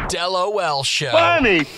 DELoL Show.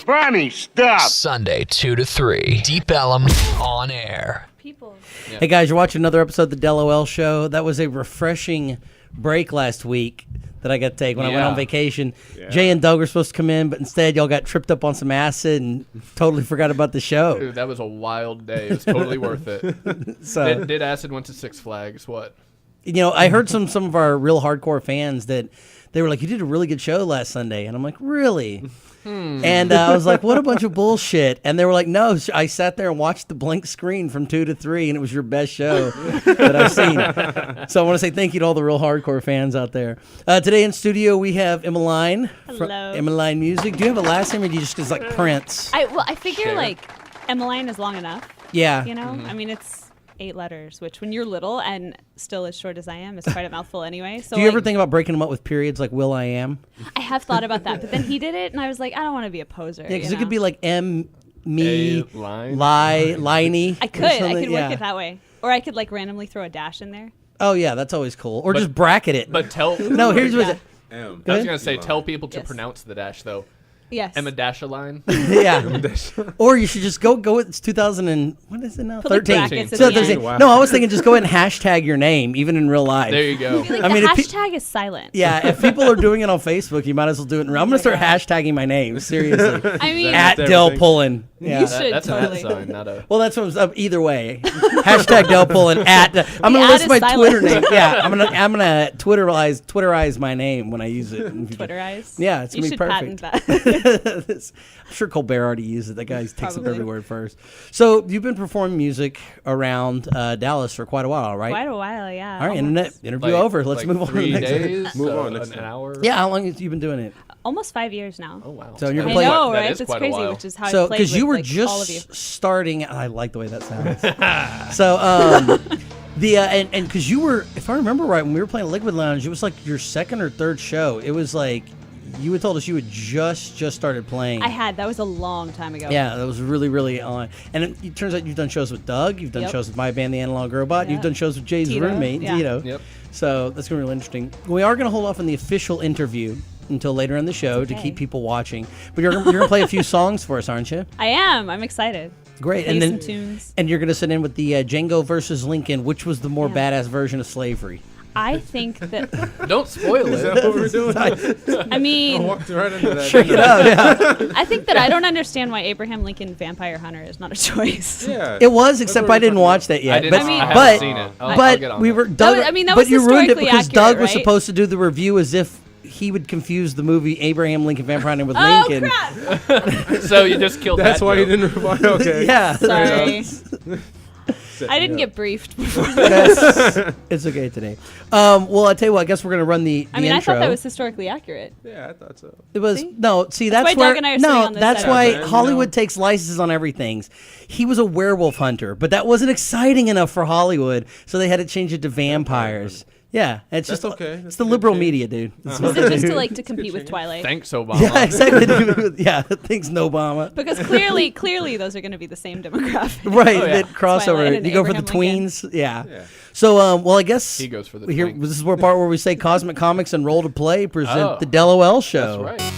Funny stuff. Sunday, 2 to 3. DELoL on air. Yeah. Hey guys, you're watching another episode of the DELoL Show. That was a refreshing break last week that I got to take when I went on vacation. Yeah. Jay and Doug were supposed to come in, but instead y'all got tripped up on some acid and totally forgot about the show. Dude, that was a wild day. It was totally worth it. So did acid went to Six Flags. What? You know, I heard some of our real hardcore fans that they were like, "You did a really good show last Sunday," and I'm like, "Really?" And I was like, "What a bunch of bullshit!" And they were like, "No, I sat there and watched the blank screen from 2 to 3, and it was your best show that I've seen." So I want to say thank you to all the real hardcore fans out there. Today in studio we have Emmeline from Emmeline Music. Do you have a last name, or do you just like Prince? I figure like Emmeline is long enough. Yeah, you know, I mean it's 8 letters, which when you're little and still as short as I am is quite a mouthful anyway. So do you ever think about breaking them up with periods like Will I Am? I have thought about that, but then he did it, and I was like, I don't want to be a poser. Yeah, because it could be like M, me, line, Liney. I could work it that way, or I could like randomly throw a dash in there. Oh yeah, that's always cool. Or just bracket it. But tell no. Here's what. I was gonna say, tell people to pronounce the dash though. Yes. Emma Dashaline. Yeah. Or you should just go with it's 2000 and what is it now? 13. Wow. No, I was thinking just go ahead and hashtag your name, even in real life. There you go. I mean, the hashtag is silent. Yeah, if people are doing it on Facebook, you might as well do it in real. I'm gonna start hashtagging my name. Seriously. I mean, at Del Pullin. Yeah. You should that's totally. an sign, not a. Well, that's what I'm either way. Hashtag Del Pullin at. I'm gonna list my Twitter name. Yeah, I'm gonna Twitterize my name when I use it. Twitterize. Yeah, it's gonna be perfect. Patent that. I'm sure Colbert already used it. That guy takes up every word first. So you've been performing music around Dallas for quite a while, right? Quite a while, yeah. All right, interview over. Let's move on. 3 days. Move on. An hour. Yeah, how long have you been doing it? Almost 5 years now. Oh wow. So you're I playing. know, right? That That's quite crazy. a while. Which is how So I played because you with, were like, all of you. just starting, I like the way that sounds. So and because you were, if I remember right, when we were playing Liquid Lounge, it was like your second or third show. It was like you had told us you had just started playing. I had. That was a long time ago. Yeah, that was really on. And it turns out you've done shows with Doug. You've done shows with my band, The Analog Robot. Yep. You've done shows with Jay's Tito. roommate, Yeah. Tito. Yep. So that's going to be really interesting. We are going to hold off on the official interview until later in the show to keep people watching. But you're going to play a few songs for us, aren't you? I am. I'm excited. Great. Play And then some tunes. and you're going to sit in with the Django versus Lincoln, which was the more badass version of slavery. I think that. Don't spoil Is it. that what we're doing? I mean, I walked right into that. Check it out. Yeah. I think that I don't understand why Abraham Lincoln Vampire Hunter is not a choice. Yeah. It was, except I didn't watch that yet. I didn't. I but haven't seen it. I'll get on we that. were Doug. That but was you ruined it historically because Doug accurate, was right? supposed to do the review as if he would confuse the movie Abraham Lincoln Vampire Hunter with Oh, Lincoln. crap. So you just killed That's that why you joke. didn't reply. Okay. Yeah. Sorry. I didn't get briefed before. It's okay today. Well, I tell you what. I guess we're gonna run the I mean, intro. I thought that was historically accurate. Yeah, I thought so. It was See? no. See, That's that's why where Doug and I are sitting no. on this That's side. why Yeah, man, Hollywood takes licenses on everything. He was a werewolf hunter, but that wasn't exciting enough for Hollywood, so they had to change it to vampires. Yeah, it's That's just okay. It's That's the a good liberal change. media, dude. It's Is it just to compete with Twilight? Thanks, Obama. yeah, exactly. Yeah, thanks, no Obama. Because clearly those are going to be the same demographic. Right, Oh, yeah. that crossover. Twilight and You go for the Abraham Lincoln. tweens. Yeah. Yeah. So, well, I guess He goes for the here. twink. This is where part where we say Cosmic Comics and Roll to Play present Oh. the DELoL show. That's right.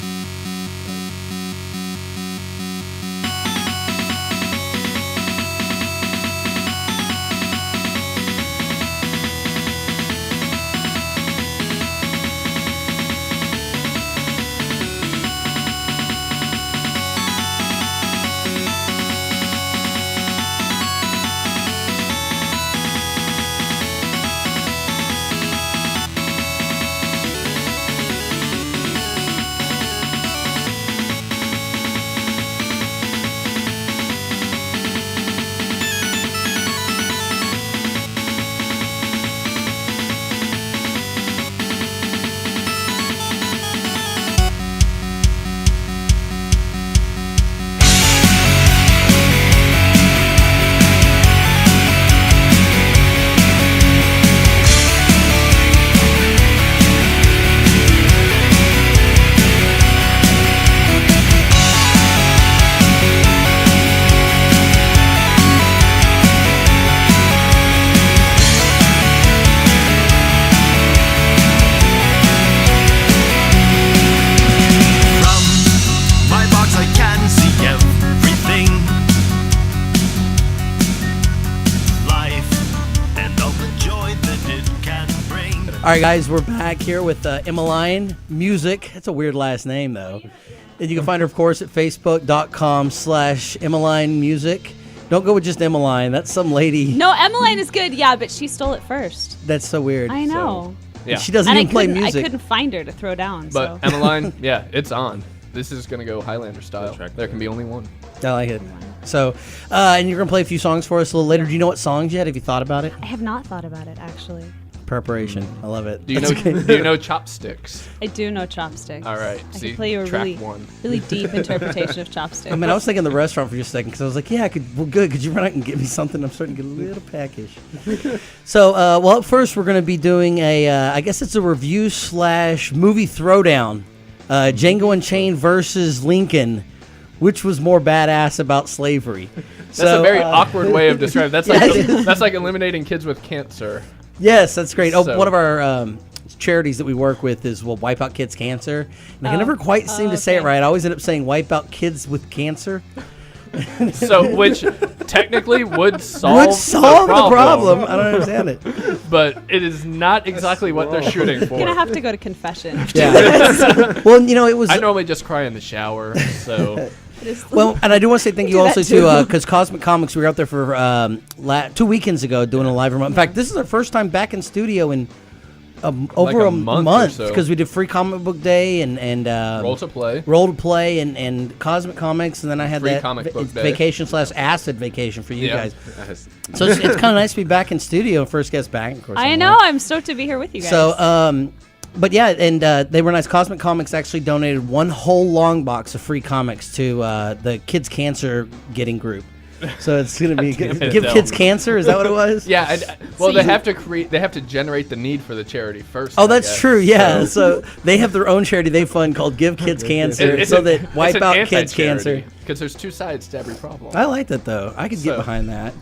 right, guys, we're back here with Emmeline Music. That's a weird last name, though. And you can find her, of course, at facebook.com/Emmeline Music. Don't go with just Emmeline. That's some lady. No, Emmeline is good. Yeah, but she stole it first. That's so weird. I know. Yeah. She doesn't And even play I music. couldn't find her to throw down. But So. Emmeline, yeah, it's on. This is going to go Highlander style. There can be only one. I like it. So, and you're going to play a few songs for us a little later. Do you know what songs yet? Have you thought about it? I have not thought about it, actually. Preparation. I love it. Do you know? Do you know Chopsticks? I do know Chopsticks. All right. I See, can play you a track really, one. really deep interpretation of Chopsticks. I mean, I was thinking the restaurant for just a second because I was like, yeah, I could. Well, good. Could you run out and get me something? I'm starting to get a little peckish. So, well, up first, we're going to be doing I guess it's a review / movie throwdown. Django Unchained versus Lincoln. Which was more badass about slavery? That's a very awkward way of describing. That's like that's like eliminating kids with cancer. Yes, that's great. Oh, So- one of our charities that we work with is Wipe Out Kids Cancer. And I can never quite seem to say it okay. right. I always end up saying Wipe Out Kids with Cancer. So, which technically would solve The problem. I don't understand it. But it is not exactly what they're shooting for. I'm gonna have to go to confession. Yeah. Well, it was. I normally just cry in the shower, so Well, and I do want to say thank you Do also that too. to because Cosmic Comics, we were out there for 2 weekends ago doing a live remote. In fact, this is our first time back in studio in over a a month or month so. because we did Free Comic Book Day and roll to play. Roll to Play and Cosmic Comics, and then I had Free that Comic Book Day. vacation / acid vacation for you Yeah. guys. So it's kind of nice to be back in studio. First guest back, of course. I I'm know. like- I'm stoked to be here with you guys. So, but yeah, and they were nice. Cosmic Comics actually donated one whole long box of free comics to the Kids Cancer Getting group. So it's gonna be Damn it, give no. kids cancer. Is that what it was? Yeah, well, So they you- have to create. They have to generate the need for the charity first. Oh, I that's guess. true. Yeah. So they have their own charity they fund called Give Kids Cancer, so that Wipe Out Kids Cancer. Because there's two sides to every problem. I like that though. I could get So- behind that.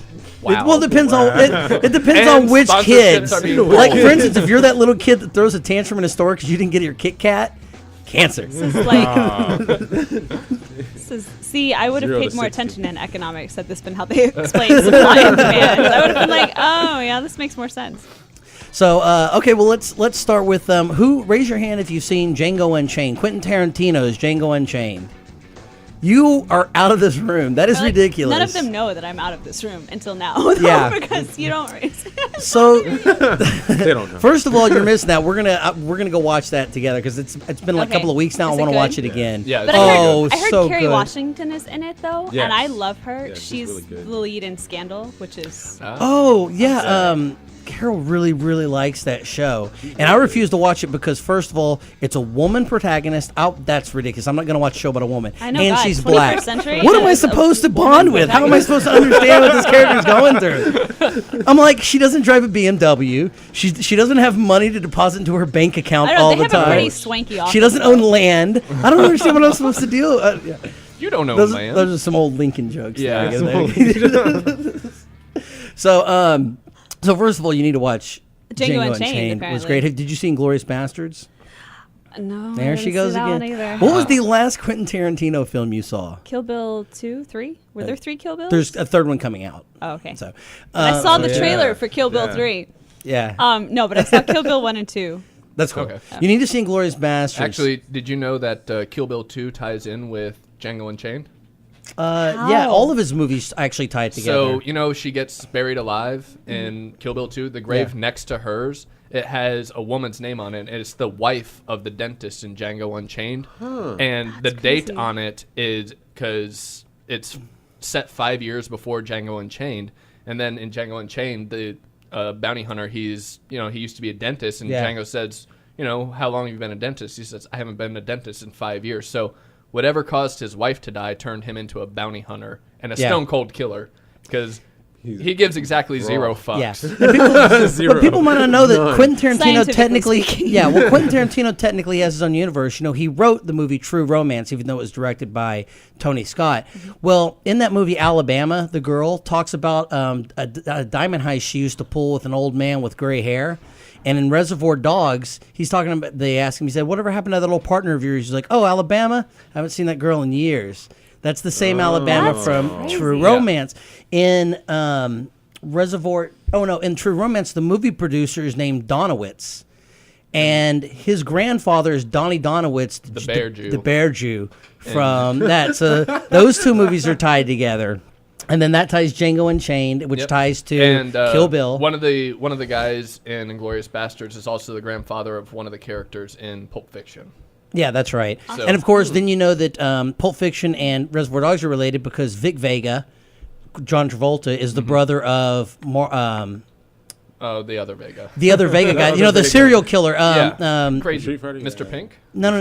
Wow. Well, it depends on it depends And on which sponsorships kids. are being Like rolled. for instance, if you're that little kid that throws a tantrum in a store because you didn't get your Kit Kat, cancer. This is like. See, I would have 0 to paid more 60. attention in economics had this been how they explained supply and demand. I would have been like, oh yeah, this makes more sense. So okay, well let's start with who. Raise your hand if you've seen Django Unchained. Quentin Tarantino's Django Unchained. You are out of this room. That is Like, ridiculous. None of them know that I'm out of this room until now. though, Yeah. because you don't raise. So They don't know. first of all, you're missing that. We're gonna go watch that together because it's been like a Okay. couple of weeks now. Is I it want to good? watch it again. Yeah, But it's Oh, I heard so Kerry good. Washington is in it though, Yes. and I love her. Yeah, she's she's really good. the lead in Scandal, which is Oh yeah. Carol really, really likes that show, and I refuse to watch it because, first of all, it's a woman protagonist. That's ridiculous. I'm not going to watch a show about a woman, I know, and God, she's 21st black. century What am I is a supposed to woman bond with? How am I supposed to understand what this character's going through? I'm like, she doesn't drive a BMW. She doesn't have money to deposit into her bank account I don't know. all They the have time. a pretty swanky office. She doesn't though. own land. I don't understand what I'm supposed to do. Yeah. You don't know, Those man. are some old Lincoln jokes. Yeah. there, I guess. So first of all, you need to watch Django Unchained, It was apparently. great. Did you see Inglourious Bastards? No, I There didn't she see goes that one again. either. What was the last Quentin Tarantino film you saw? Kill Bill 2, 3? Were there 3 Kill Bills? There's a third one coming out. Oh, okay. So I saw the yeah. trailer for Kill Bill Yeah. 3. yeah, No, but I saw Kill Bill 1 and 2. that's cool. Okay. You need to see Inglourious Bastards. Actually, did you know that Kill Bill 2 ties in with Django Unchained? yeah, How? all of his movies actually tie together. So, she gets buried alive in Kill Bill 2. The grave Yeah. next to hers, it has a woman's name on it, and it's the wife of the dentist in Django Unchained. And the date crazy. on it is because it's set 5 years before Django Unchained. And then in Django Unchained, the bounty hunter, he used to be a dentist, and Yeah. Django says, how long have you been a dentist? He says, I haven't been a dentist in 5 years. So whatever caused his wife to die turned him into a bounty hunter and a Yeah. stone cold killer because he gives exactly zero fucks. Yeah. Zero. But people might not know that None. Quentin Tarantino Scientifically technically, speaking. yeah. Well, Quentin Tarantino technically has his own universe. He wrote the movie True Romance, even though it was directed by Tony Scott. Well, in that movie, Alabama, the girl talks about a diamond heist she used to pull with an old man with gray hair. And in Reservoir Dogs, he's talking about. They asked him. He said, "Whatever happened to that little partner of yours?" He's like, "Oh, Alabama. I haven't seen that girl in years." That's the same Alabama That's from crazy. True Yeah. Romance. In in True Romance, the movie producer is named Donowitz. And his grandfather is Donnie Donowitz, the Bear Jew from that. So those two movies are tied together. And then that ties Django Unchained, which ties to Kill Bill. One of the guys in Inglourious Bastards is also the grandfather of one of the characters in Pulp Fiction. Yeah, that's right. So, and of course, then you know that Pulp Fiction and Reservoir Dogs are related because Vic Vega, John Travolta, is the brother of the other Vega. The other Vega guy. You know, the serial killer. Crazy Mr. Pink? No,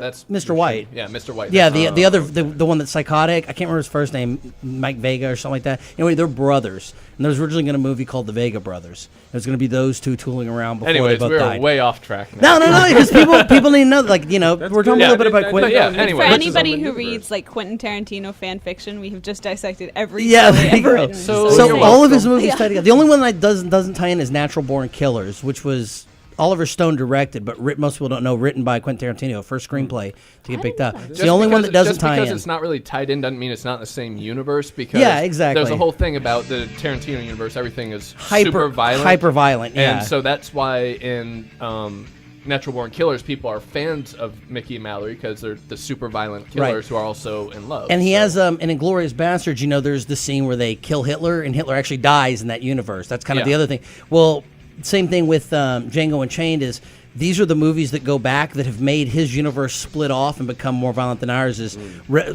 that's Mr. White. Yeah, Mr. White. Yeah, the one that's psychotic. I can't remember his first name, Mike Vega or something like that. Anyway, they're brothers. And there was originally going to be a movie called The Vega Brothers. It was going to be those two tooling around before they both died. We're way off track now. No, because people need to know, like, you know, we're talking a little bit about Quentin. Yeah, anyway. For anybody who reads, like, Quentin Tarantino fan fiction, we have just dissected every there you go. written. So all of his movies tie together. The only one that doesn't tie in is Natural Born Killers, which was Oliver Stone directed, but most people don't know, written by Quentin Tarantino, first screenplay to get picked up. It's the only one that doesn't tie in. Just because it's not really tied in doesn't mean it's not in the same universe. Because exactly. There's a whole thing about the Tarantino universe. Everything is super violent. Hyper violent, yeah. And so that's why in Natural Born Killers, people are fans of Mickey and Mallory because they're the super violent killers who are also in love. And he has, in Inglourious Bastards, you know, there's the scene where they kill Hitler, and Hitler actually dies in that universe. That's kind of the other thing. Well, same thing with Django Unchained is these are the movies that go back that have made his universe split off and become more violent than ours. Is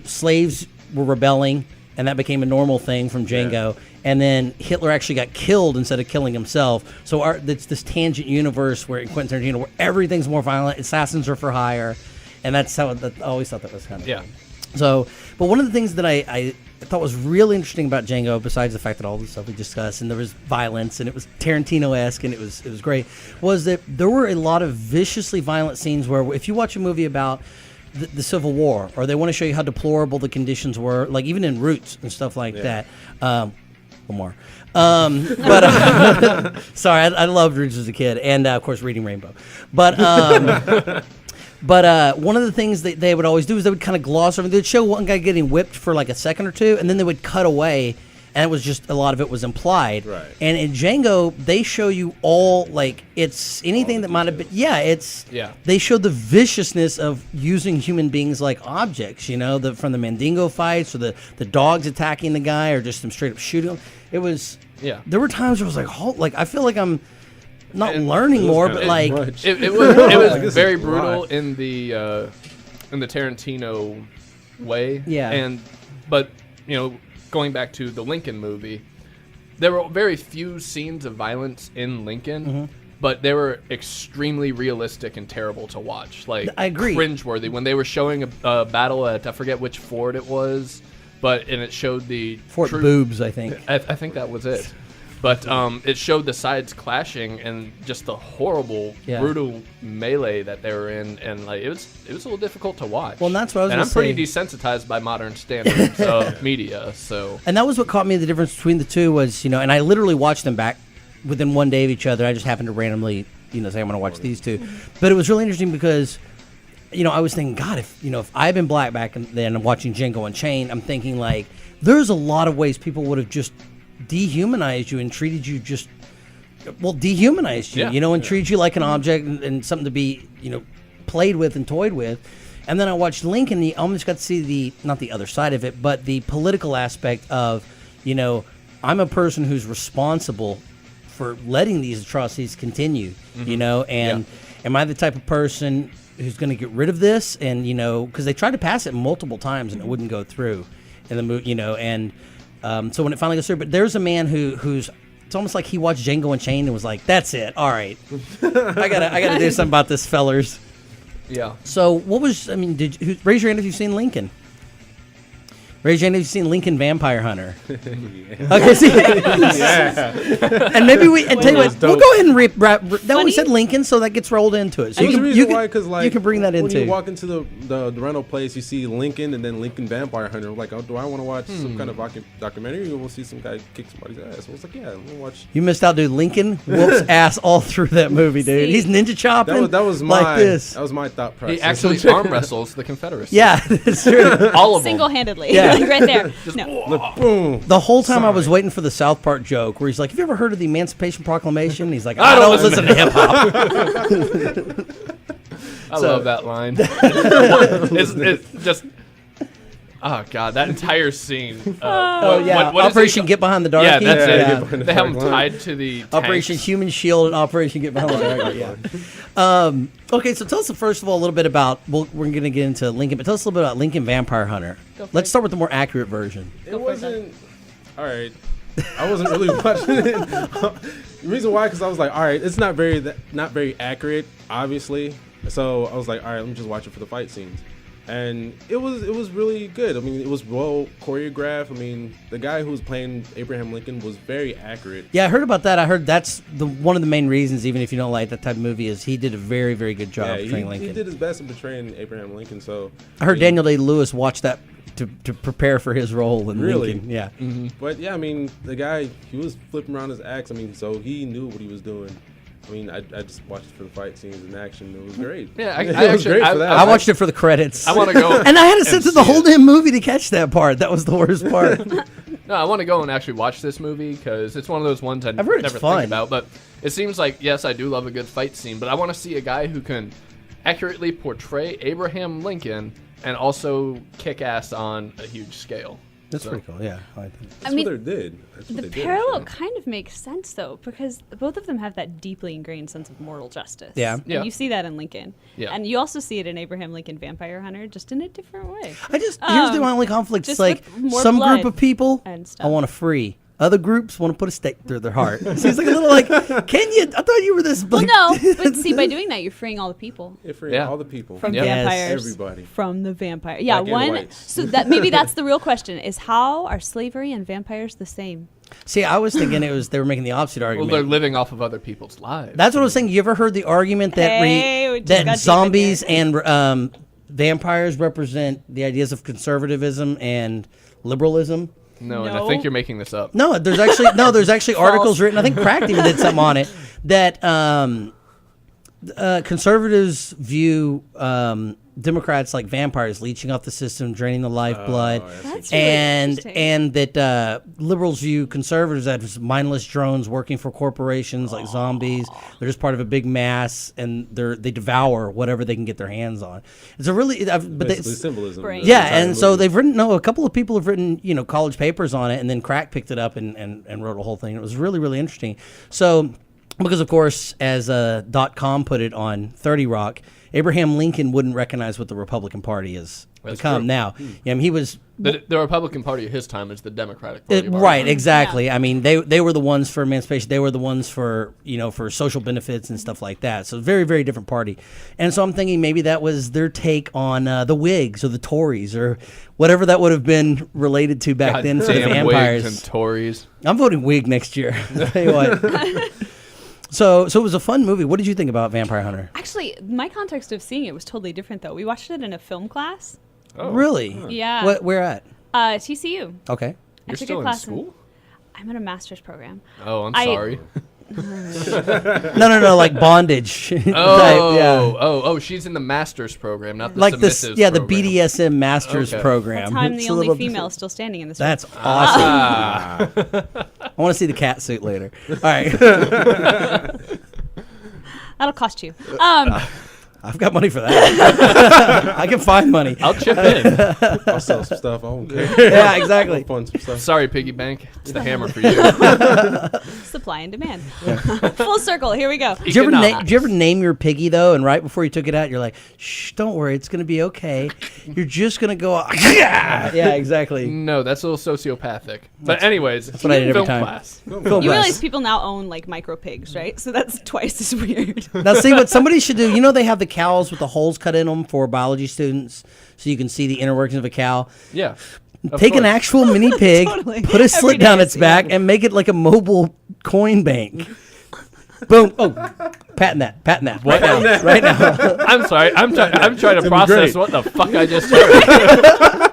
slaves were rebelling, and that became a normal thing from Django. And then Hitler actually got killed instead of killing himself. So it's this tangent universe where in Quentin Tarantino, where everything's more violent, assassins are for hire, and that's how I always thought that was kind of fun. So, but one of the things that I thought was really interesting about Django, besides the fact that all the stuff we discussed, and there was violence, and it was Tarantino-esque, and it was great, was that there were a lot of viciously violent scenes where if you watch a movie about the Civil War, or they want to show you how deplorable the conditions were, like even in Roots and stuff like that. One more. But sorry, I loved Roots as a kid, and of course Reading Rainbow. But But one of the things that they would always do is they would kind of gloss over. They'd show one guy getting whipped for like a second or two, and then they would cut away, and it was just a lot of it was implied. Right. And in Django, they show you all, like, it's anything that might have been. Yeah. They show the viciousness of using human beings like objects. You know, from the Mandingo fights, or the dogs attacking the guy, or just them straight up shooting him. It was. Yeah. There were times where I was like, I feel like I'm not learning more, but like it was very brutal in the Tarantino way. Yeah. But you know, going back to the Lincoln movie, there were very few scenes of violence in Lincoln, but they were extremely realistic and terrible to watch. Like, I agree, cringeworthy when they were showing a battle at, I forget which fort it was, and it showed the Fort Boobs, I think. I think that was it. But it showed the sides clashing and just the horrible, brutal melee that they were in, and like it was a little difficult to watch. Well, and that's what I was going to say. And I'm pretty desensitized by modern standards of media, so. And that was what caught me. The difference between the two was, you know, and I literally watched them back within one day of each other. I just happened to randomly, you know, say I'm going to watch these two. But it was really interesting because, you know, I was thinking, God, if I'd been black back then watching Django Unchained, I'm thinking like, there's a lot of ways people would have just dehumanized you and treated you dehumanized you, you know, and treated you like an object and something to be, you know, played with and toyed with. And then I watched Lincoln. I almost got to see not the other side of it, but the political aspect of, you know, I'm a person who's responsible for letting these atrocities continue, you know, and am I the type of person who's going to get rid of this? And, you know, because they tried to pass it multiple times and it wouldn't go through in the movie, you know, and so when it finally goes through, but there's a man who's it's almost like he watched Django Unchained and was like, "That's it, all right, I gotta do something about this, fellers." Yeah. So what was? I mean, raise your hand if you've seen Lincoln? Raise your hand if you've seen Lincoln Vampire Hunter. Okay, see, and maybe tell you what, we'll go ahead and wrap. Now we said Lincoln, so that gets rolled into it. So you can bring that into. When you walk into the rental place, you see Lincoln and then Lincoln Vampire Hunter. Like, oh, do I want to watch some kind of documentary, or we'll see some guy kick somebody's ass? I was like, yeah, we'll watch. You missed out, dude. Lincoln whoops ass all through that movie, dude. He's ninja chopping. That was like this. That was my thought process. He actually arm wrestles the Confederacy. Yeah, that's true. All of them. Single-handedly. Yeah. like right there. No. Look, boom. The whole time I was Sorry. waiting for the South Park joke where he's like, "Have you ever heard of the Emancipation Proclamation?" He's like, "I don't listen to hip hop." I love that line. it's just. Oh god, that entire scene. What is Operation it? Get Behind the Dark. Yeah, that's Yeah, it. Get Behind the They have them Dark Line. tied to the Operation tanks. Human Shield and Operation Get Behind the Dark. Yeah. Okay, so tell us first of all a little bit about. We're going to get into Lincoln, but tell us a little bit about Lincoln Vampire Hunter. Go for Let's it. start with the more accurate version. It wasn't. All right. I wasn't really watching it. The reason why, because I was like, all right, it's not very accurate, obviously. So I was like, all right, let me just watch it for the fight scenes. And it was really good. I mean, it was well choreographed. I mean, the guy who was playing Abraham Lincoln was very accurate. Yeah, I heard about that. I heard that's one of the main reasons, even if you don't like that type of movie, is he did a very, very good job Yeah, portraying he Lincoln. did his best in portraying Abraham Lincoln. So I heard mean, Daniel Day-Lewis watched that to prepare for his role in Really? Lincoln. Yeah. But yeah, I mean, the guy, he was flipping around his axe. I mean, so he knew what he was doing. I mean, I just watched it for the fight scenes and action. It was great. Yeah, I it was actually- great for that. I watched it for the credits. I want to go. and I had to sit through the see whole it. damn movie to catch that part. That was the worst part. No, I want to go and actually watch this movie because it's one of those ones I I've heard it's never fun. think about. But it seems like, yes, I do love a good fight scene, but I want to see a guy who can accurately portray Abraham Lincoln and also kick ass on a huge scale. That's So- pretty cool. Yeah. I like that. That's mean, what they did. That's what The they did, parallel actually. kind of makes sense though, because both of them have that deeply ingrained sense of moral justice. Yeah. And Yeah. you see that in Lincoln. Yeah. And you also see it in Abraham Lincoln Vampire Hunter, just in a different way. Here's the only conflict. It's just like with more some blood group of people and I stuff. want to free. Other groups want to put a stake through their heart. So it's like a little like, can you? I thought you were this. Well, like- no, but see, by doing that, you're freeing all the people Yeah, for Yeah. all the people. from Yeah. Yes. vampires. Everybody. From the vampire. Yeah, Black and one. whites. So that maybe that's the real question: is how are slavery and vampires the same? See, I was thinking they were making the opposite Well, argument. they're living off of other people's lives. That's what I was saying. You ever heard the argument that Hey, we just got deep that in zombies here. and vampires represent the ideas of conservatism and liberalism? No, and I No. think you're making this up. No, there's actually articles written. I think Cracked even did something on it that conservatives view Democrats like vampires, leeching off the system, draining the lifeblood, That's really and interesting. that liberals view conservatives as mindless drones working for corporations like zombies. They're just part of a big mass, and they devour whatever they can get their hands on. It's a really, but they, Basically symbolism. Brain. the yeah, entire and so movie. they've written. No, a couple of people have written, college papers on it, and then Crack picked it up and wrote a whole thing. It was really, really interesting. So, because of course, as .com put it on 30 Rock, Abraham Lincoln wouldn't recognize what the Republican Party is That's become true. now. Yeah, I mean, he was The Republican Party of his time is the Democratic Party. of ours. right, exactly. I mean, they were the ones for emancipation. They were the ones for for social benefits and stuff like that. So very, very different party. And so I'm thinking maybe that was their take on the Whigs or the Tories or whatever that would have been related to back then for the Goddamn vampires. Whigs and Tories. I'm voting Whig next year. I'll tell you what. So it was a fun movie. What did you think about Vampire Hunter? Actually, my context of seeing it was totally different, though. We watched it in a film class. Really? Yeah. Where at? TCU. Okay. You're took a still in class school? I'm in a master's program. Oh, I'm I- sorry. No, like bondage. Oh, yeah. oh, she's in the master's program, not the Like this, submissives yeah, the program. BDSM master's Okay. program. That's how I'm It's the a only little- female still standing in this room. That's awesome. Ah, I want to see the cat suit later. All right. That'll cost you. I've got money for that. I can find money. I'll chip in. I'll sell some stuff. I don't care. Yeah, exactly. I'll fund some stuff. Sorry, piggy bank. It's the hammer for you. Supply and demand. Full circle. Here we go. Did you, ever Economics. did you ever name your piggy though? And right before you took it out, you're like, "Shh, don't worry, it's gonna be okay. You're just gonna go." Yeah, exactly. No, that's a little sociopathic. But anyways, that's what I did every film time. class. Film You class. realize people now own like micro pigs, right? So that's twice as weird. Now, see what somebody should do. They have the cows with the holes cut in them for biology students, so you can see the inner workings of a cow. Yeah. Of Take an course. actual mini pig, Totally. put a slit Every day down I its see back, it. and make it like a mobile coin bank. Boom! Oh, patent that. What? Right now. I'm sorry. I'm trying to be process great. what the fuck I just heard.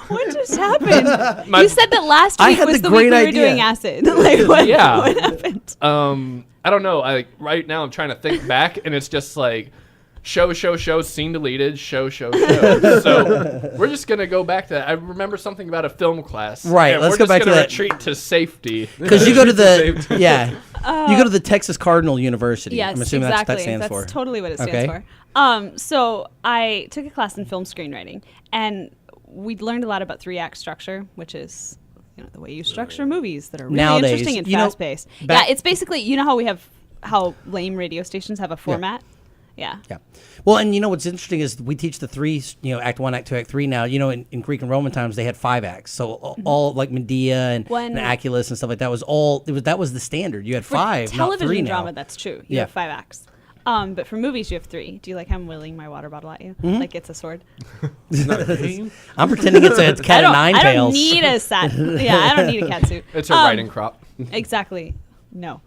What just happened? My- You said that last I week had was the the week we great were idea. doing acid. Like what? Yeah. What happened? I don't know. Right now I'm trying to think back, and it's just like show, scene deleted, show. So we're just gonna go back to that. I remember something about a film class. Right, and let's we're go just back to gonna that. retreat to safety. Because you go to the you go to the Texas Cardinal University. Yes, I'm assuming exactly. that stands for. That's totally what it stands Okay. for. So I took a class in film screenwriting, and we learned a lot about 3-act structure, which is the way you structure movies that are really Nowadays, interesting and you know, fast-paced. back- Yeah, it's basically how lame radio stations have a format. Yeah. Yeah. Well, and what's interesting is we teach the 3, act 1, act 2, act 3 now. In Greek and Roman times they had 5 acts. So all like Medea and Aculus and stuff like that was all that was the standard. You had 5, For not 3 television now. drama, that's true. You have 5 acts. But for movies, you have 3. Do you like how I'm wielding my water bottle at you? Like it's a sword? I'm pretending it's a cat of 9 I don't tails. need a set. Yeah, I don't need a cat suit. It's a riding crop. Exactly. No.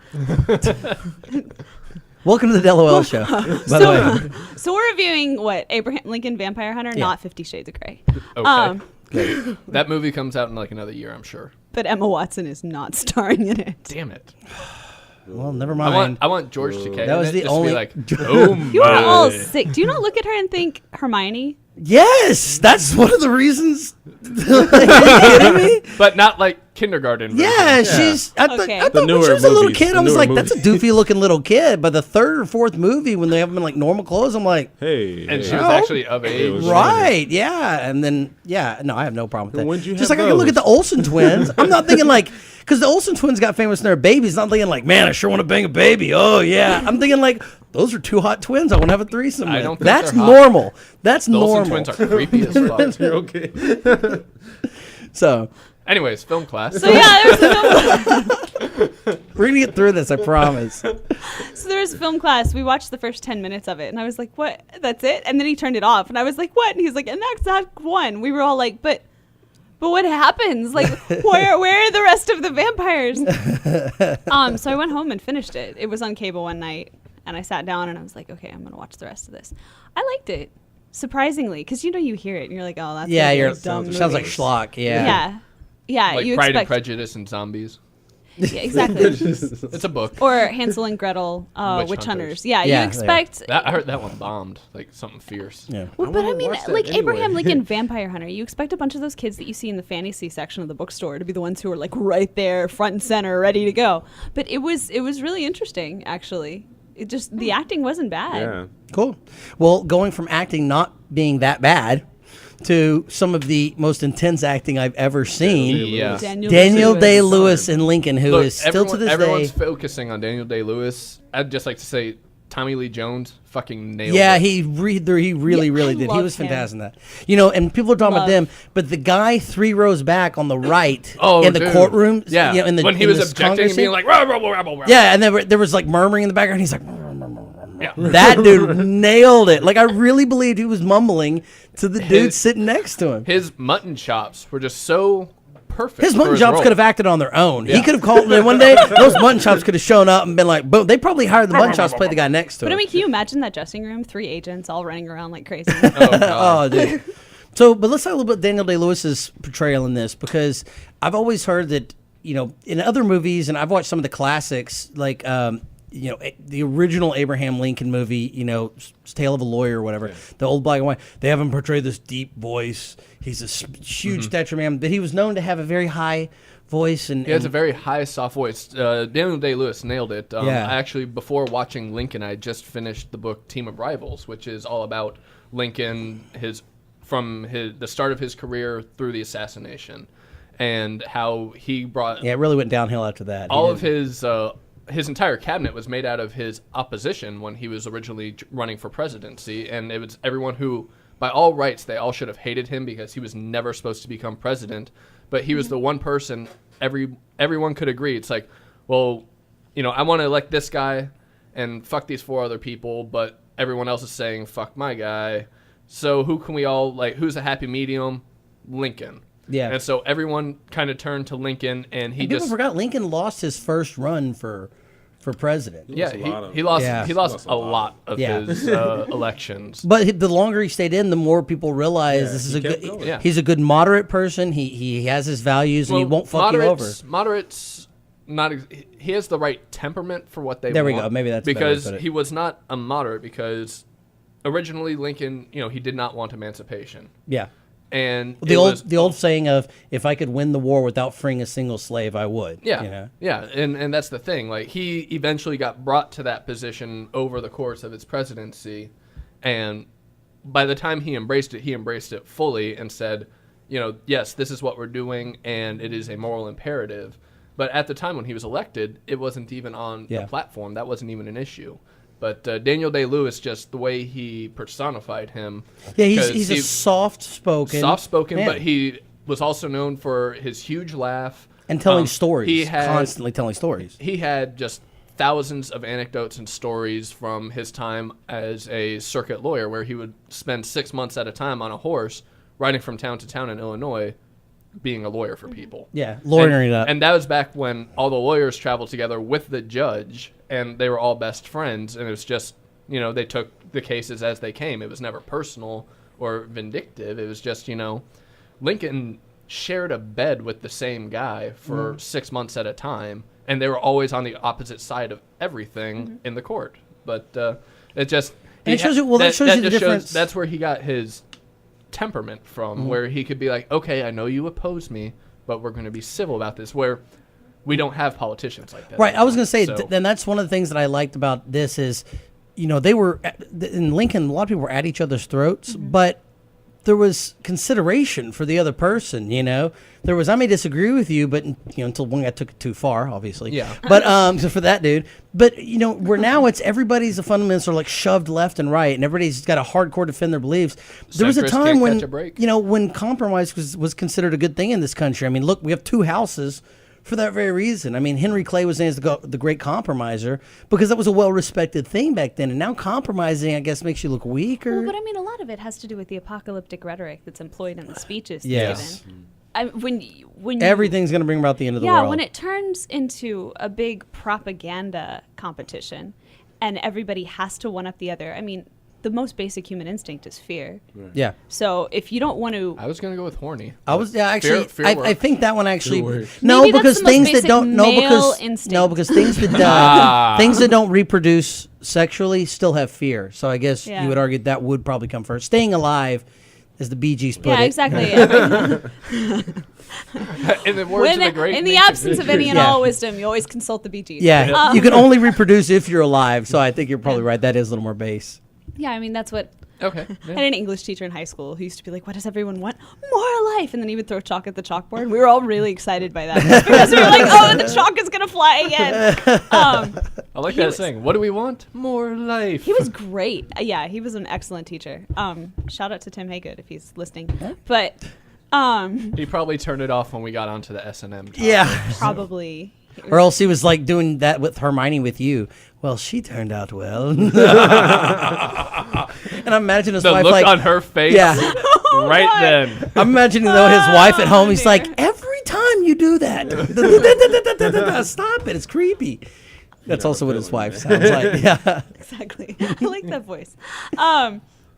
Welcome to the DELoL show, by the way. So we're reviewing Abraham Lincoln Vampire Hunter, not 50 Shades of Grey. Okay. That movie comes out in like another year, I'm sure. But Emma Watson is not starring in it. Damn it. Well, never mind. I want George Takei. That was in the it, just only- to be like, oh my. You are all sick. Do you not look at her and think Hermione? Yes, that's one of the reasons. Are you kidding me? But not like kindergarten. version. Yeah, she's. I thought, Okay. I The thought when she newer was a little movies, kid, the I was newer like, that's a movies. doofy looking little kid. But the 3rd or 4th movie, when they have them in like normal clothes, I'm like, Hey. And she hey. was actually of age. was- right, yeah. And then, no, I have no problem with that. when'd you Just have like I can look at the those? Olsen twins. I'm not thinking like, because the Olsen twins got famous in their babies. Not thinking like, man, I sure want to bang a baby. Oh, yeah. I'm thinking like, those are 2 hot twins I want to have a threesome I with. don't think That's they're hot. normal. That's The Olsen normal. twins are creepy as fuck. You're okay. So, Anyways, film class. So yeah, there was a film. we're going to get through this, I promise. So there was a film class. We watched the first 10 minutes of it, and I was like, "What? That's it?" And then he turned it off, and I was like, "What?" And he's like, "And that's Act 1." We were all like, "But what happens? Like, where are the rest of the vampires?" So I went home and finished it. It was on cable one night, and I sat down and I was like, "Okay, I'm gonna watch the rest of this." I liked it, surprisingly, because you hear it and you're like, "Oh, that's Yeah, gonna be a you're. dumb Sounds like movie." schlock. Yeah. Yeah, yeah. Like you Pride and expect Prejudice and zombies. yeah, exactly. It's a book. Or Hansel and Gretel, Witch Witch Hunters. Hunters. Yeah, Yeah, you expect. I heard that one bombed. Like something fierce. Yeah. Well, but I wanna mean, watch that like anyway. Abraham Lincoln Vampire Hunter, you expect a bunch of those kids that you see in the fantasy section of the bookstore to be the ones who are like right there, front and center, ready to go. But it was really interesting, actually. It just the acting wasn't bad. Yeah. Cool. Well, going from acting not being that bad to some of the most intense acting I've ever seen. Yeah. Daniel Day-Lewis in Lincoln, who Look, is still to this everyone's day. focusing on Daniel Day-Lewis. I'd just like to say Tommy Lee Jones fucking nailed Yeah, it. he really Yeah, I did. He love was him. fantastic in that. And people are talking about Love. them, but the guy 3 rows back on the right Oh, in the dude. courtroom, Yeah. in the when he in was this objecting Congress and being scene. like, rah, rah, rah, rah, rah. Yeah, and there was like murmuring in the background. He's like, Yeah. that dude nailed it. Like I really believed he was mumbling to the dude sitting next to him. His mutton chops were just so perfect. His for mutton chops role. could have acted on their own. He Yeah. could have called me one day. Those mutton chops could have shown up and been like, boom. They probably hired the mutton chops to play the guy next to But him. I mean, can you imagine that dressing room? 3 agents all running around like crazy. Oh, God. Oh, dude. So, but let's talk a little bit Daniel Day-Lewis's portrayal in this, because I've always heard that, in other movies, and I've watched some of the classics, like, the original Abraham Lincoln movie, Tale of a Lawyer or whatever, the old black and white, they have him portray this deep voice. He's a huge stature man, but he was known to have a very high voice. And He has a very high, soft voice. Daniel Day-Lewis nailed it. Yeah. I actually, before watching Lincoln, I just finished the book Team of Rivals, which is all about Lincoln, from the start of his career through the assassination, and how he brought it really went downhill after that. all of his entire cabinet was made out of his opposition when he was originally running for presidency, and it was everyone who, by all rights, they all should have hated him because he was never supposed to become president. But he was the one person everyone could agree. It's like, well, I want to elect this guy and fuck these 4 other people, but everyone else is saying fuck my guy. So who can we all like? Who's a happy medium? Lincoln. Yeah. And so everyone kind of turned to Lincoln, and he And people just forgot Lincoln lost his first run for president. yeah, lost a he lot lost Yeah. he lost a lot of Yeah. his elections. But the longer he stayed in, the more people realized Yeah, this is he a kept good. going. Yeah. He's a good moderate person. He has his values, and he won't fuck you over. Moderates, not he has the right temperament for what they There we want. go. Maybe that's a better way to because put it. he was not a moderate because originally Lincoln, he did not want emancipation. Yeah. And The old saying of, if I could win the war without freeing a single slave, I would. Yeah, yeah, and that's the thing. Like, he eventually got brought to that position over the course of his presidency, and by the time he embraced it fully and said, yes, this is what we're doing, and it is a moral imperative. But at the time when he was elected, it wasn't even on the platform. That wasn't even an issue. But Daniel Day-Lewis, just the way he personified him. Yeah, he's a soft-spoken. Soft-spoken, but he was also known for his huge laugh. And telling stories, constantly telling stories. He had just thousands of anecdotes and stories from his time as a circuit lawyer, where he would spend 6 months at a time on a horse, riding from town to town in Illinois, being a lawyer for people. Yeah, lawyering it up. And that was back when all the lawyers traveled together with the judge, and they were all best friends, and it was just, they took the cases as they came. It was never personal or vindictive. It was just, Lincoln shared a bed with the same guy for 6 months at a time, and they were always on the opposite side of everything in the court. But it just... And that shows you the difference. That's where he got his temperament from, where he could be like, okay, I know you oppose me, but we're going to be civil about this, where we don't have politicians like that. Right. I was going to say, then that's one of the things that I liked about this is, they were, in Lincoln, a lot of people were at each other's throats, but there was consideration for the other person, There was, I may disagree with you, but, until one guy took it too far, obviously. Yeah. But, so for that dude. But, where now it's everybody's a fundamentalist are like shoved left and right, and everybody's got to hardcore defend their beliefs. There was a time when, when compromise was considered a good thing in this country. I mean, look, we have two houses for that very reason. I mean, Henry Clay was named as the great compromiser because that was a well-respected thing back then. And now compromising, I guess, makes you look weaker. Well, but I mean, a lot of it has to do with the apocalyptic rhetoric that's employed in the speeches. Yes. When everything's going to bring about the end of the world. Yeah, when it turns into a big propaganda competition and everybody has to one up the other. I mean, the most basic human instinct is fear. Right. Yeah. So if you don't want to... I was going to go with horny. Actually, fear I think that one actually... No, maybe because things that don't... because things that things that don't reproduce sexually still have fear. So I guess you would argue that would probably come first. Staying alive, as the Bee Gees put it. Yeah, exactly. In the words of the great... In the absence of any and all wisdom, you always consult the Bee Gees. Yeah, you can only reproduce if you're alive. So I think you're probably right. That is a little more base. Yeah, I mean, that's what... Okay. I had an English teacher in high school who used to be like, what does everyone want? More life. And then he would throw chalk at the chalkboard. We were all really excited by that. Because we were like, oh, the chalk is going to fly again. I like that saying. What do we want? More life. He was great. Yeah, he was an excellent teacher. Shout out to Tim Haygood if he's listening. But... he probably turned it off when we got onto the S&M. Yeah. Probably. Or else he was like doing that with Hermione with you. Well, she turned out well. And I'm imagining his wife look like... on her face then. I'm imagining, though, his wife at home, he's like, every time you do that, stop it, it's creepy. That's also what his wife sounds like. Yeah. Exactly. I like that voice.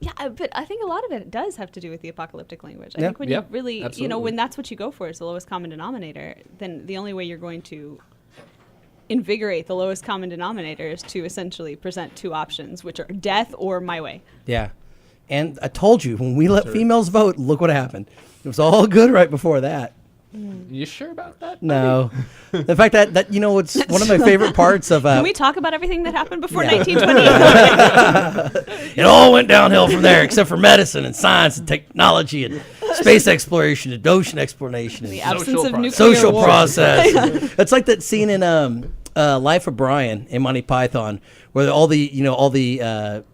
Yeah, but I think a lot of it does have to do with the apocalyptic language. I think when you really, when that's what you go for is the lowest common denominator, then the only way you're going to invigorate the lowest common denominator is to essentially present two options, which are death or my way. Yeah. And I told you, when we let females vote, look what happened. It was all good right before that. You sure about that? No. The fact that it's one of my favorite parts of... Can we talk about everything that happened before 1920? It all went downhill from there, except for medicine and science and technology and space exploration and ocean exploration. And the absence of nuclear social war. process. It's like that scene in Life of Brian in Monty Python, where all the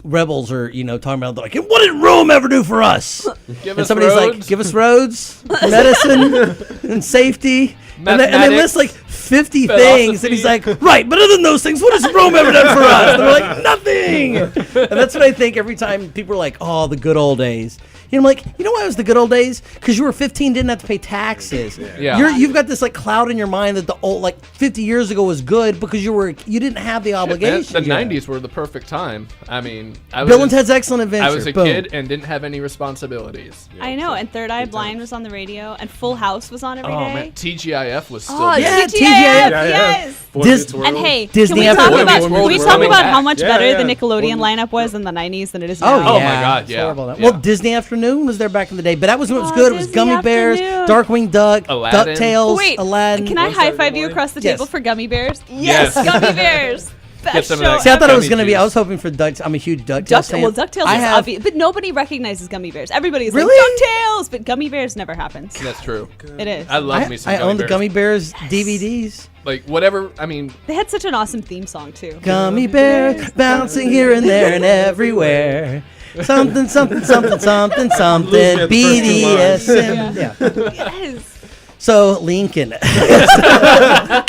rebels are, talking about, like, what did Rome ever do for us? And somebody's roads. like, give us roads, medicine, and safety. And they list like 50 things. And he's like, right, but other than those things, what has Rome ever done for us? And they're like, nothing. And that's what I think every time people are like, oh, the good old days. You know, I'm like, you know why it was the good old days? Because you were 15, didn't have to pay taxes. Yeah. You've got this like cloud in your mind that the old, like 50 years ago was good because you didn't have the obligation. The 90s were the perfect time. I mean, Bill and Ted's Excellent Adventure. I was a Boom. kid and didn't have any responsibilities. I know, and Third Eye Blind was on the radio, and Full House was on every day. Oh man, TGIF was still Oh, big. yeah, TGIF, TGIF. yes. Boy Dis- Meets World. And hey, Disney can we after talk Boy about Meets World we was talk coming about back. how much Yeah, better yeah. the Nickelodeon lineup was in the 90s than it is now? Oh, Oh, yeah. my God, It's yeah. horrible. Yeah. Well, Disney Afternoon was there back in the day, but that was when it was Oh, good. It was Disney Gummy Bears, Afternoon. Darkwing Duck, Aladdin. DuckTales, Wait, Aladdin. can I One high Saturday five you morning. across the Yes. table for Gummy Bears? Yes. Gummy Bears. Best some of show that See, I thought it was Gummy going to be. I juice. was hoping for Duck. I'm a huge DuckTales fan. Well, DuckTales I is have- obvious, but nobody recognizes Gummy Bears. Everybody's Really? like DuckTales, but Gummy Bears never happens. That's true. It is. I love me some I Gummy own the Bears. Gummy Bears DVDs. Like, whatever, I mean, They had such an awesome theme song too. Gummy Bears bouncing here and there and everywhere. Something, something, something, something, something. Losing at the first two BDSM. Yeah. Yes. So Lincoln.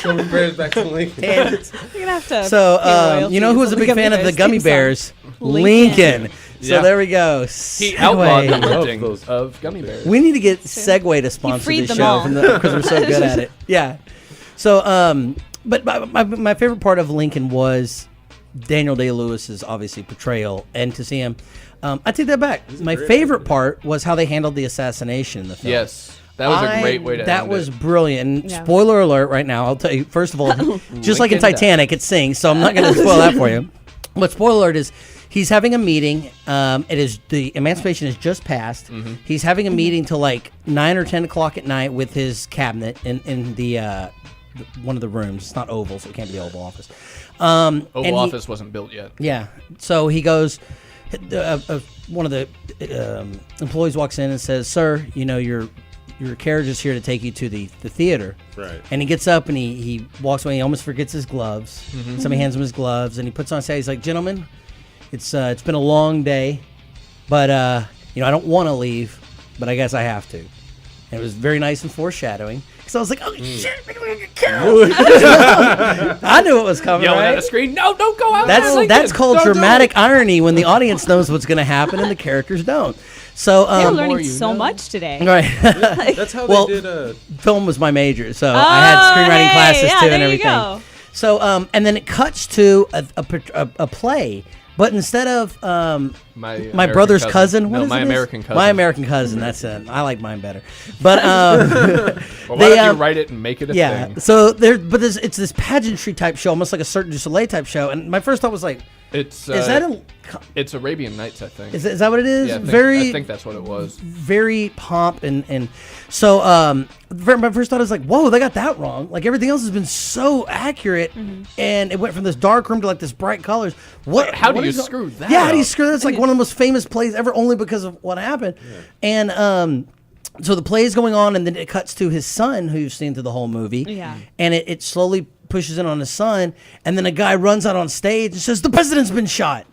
Gummy Bears back to Lincoln. Tangents. You're gonna have to. So pay you know who was a royalties big fan on of the Bears Gummy theme song. Bears? Lincoln. Lincoln. So Yeah. there we go. he Segue. outlawed the I love renting those. of Gummy Bears. We need to get Segway to sponsor freed this them show all. because we're so good at it. Yeah. So, but my favorite part of Lincoln was Daniel Day-Lewis's obviously portrayal, and to see him, I take that back. My great favorite actor. part was how they handled the assassination in the film. Yes. That was a great way to That end was it. brilliant. And Yeah. spoiler alert right now, I'll tell you, first of all, just like in Lincoln Titanic, it sings, so I'm not going to spoil that for you. But spoiler alert is he's having a meeting. It is the emancipation has just passed. Mm-hmm. He's having a meeting till like 9 or 10 o'clock at night with his cabinet in the one of the rooms. It's not oval, so it can't be the Oval Office. And Oval he- Office wasn't built yet. yeah. So he goes. One of the employees walks in and says, "Sir, you know your carriage is here to take you to the theater." Right. And he gets up and he walks away. He almost forgets his gloves. Mm-hmm. Somebody hands him his gloves and he puts on his hat. He's like, "Gentlemen, it's been a long day, but I don't want to leave, but I guess I have to." And it was very nice and foreshadowing. So I was like, "Oh shit, they're gonna get killed." I knew it was coming. Yelling right? at the screen, no, don't go out there, Lincoln. That's called Don't do dramatic it." irony when the audience knows what's going to happen and the characters don't. So, They're more learning you so know. much today. right, That's how Well, they did. film was my major, so I had screenwriting classes yeah, too there and you everything. go. So, and then it cuts to a play, but instead of My my brother's cousin, what No, is my it? American cousin. My American cousin. That's it. I like mine better. But Well, why they, don't you write it and make it a yeah. thing? So it's this pageantry type show, almost like a Cirque du Soleil type show. And my first thought was like, It's is that a It's Arabian Nights, I think. is that what it is? Yeah, I think that's what it was. Very pomp and so my first thought is like, whoa, they got that wrong. Like everything else has been so accurate, and it went from this dark room to like this bright colors. What? How do what you is screw that Yeah, how do you up? screw that? It's like one of the most famous plays ever, only because of what happened. And so the play is going on, and then it cuts to his son, who you've seen through the whole movie. Yeah. And it slowly pushes in on his son, and then a guy runs out on stage and says, "The president's been shot,"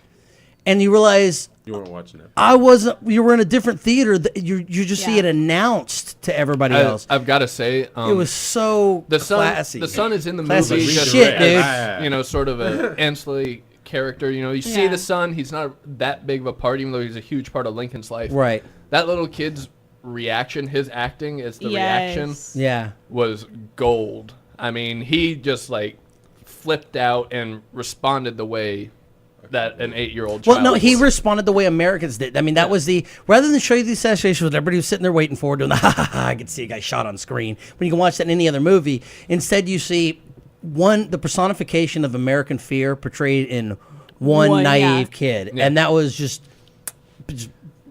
and you realize. You weren't watching that. I wasn't. You were in a different theater. You just see Yeah. it announced to everybody else. I've got to say, It was so the son. classy. The son is in the Classy movie. as just shit, as, dude. You know, sort of a ancillary character. You know, you see Yeah. the son. He's not that big of a part, even though he's a huge part of Lincoln's life. Right. That little kid's reaction, his acting as the reaction, Yes. Yeah. was gold. I mean, he just like flipped out and responded the way that an 8-year-old child Well, no, he would. responded the way Americans did. I mean, that was the rather than show you the assassination with everybody was sitting there waiting for it, doing the ha ha ha. I could see a guy shot on screen. When you can watch that in any other movie, instead you see the personification of American fear portrayed in one naive kid, Yeah. and that was just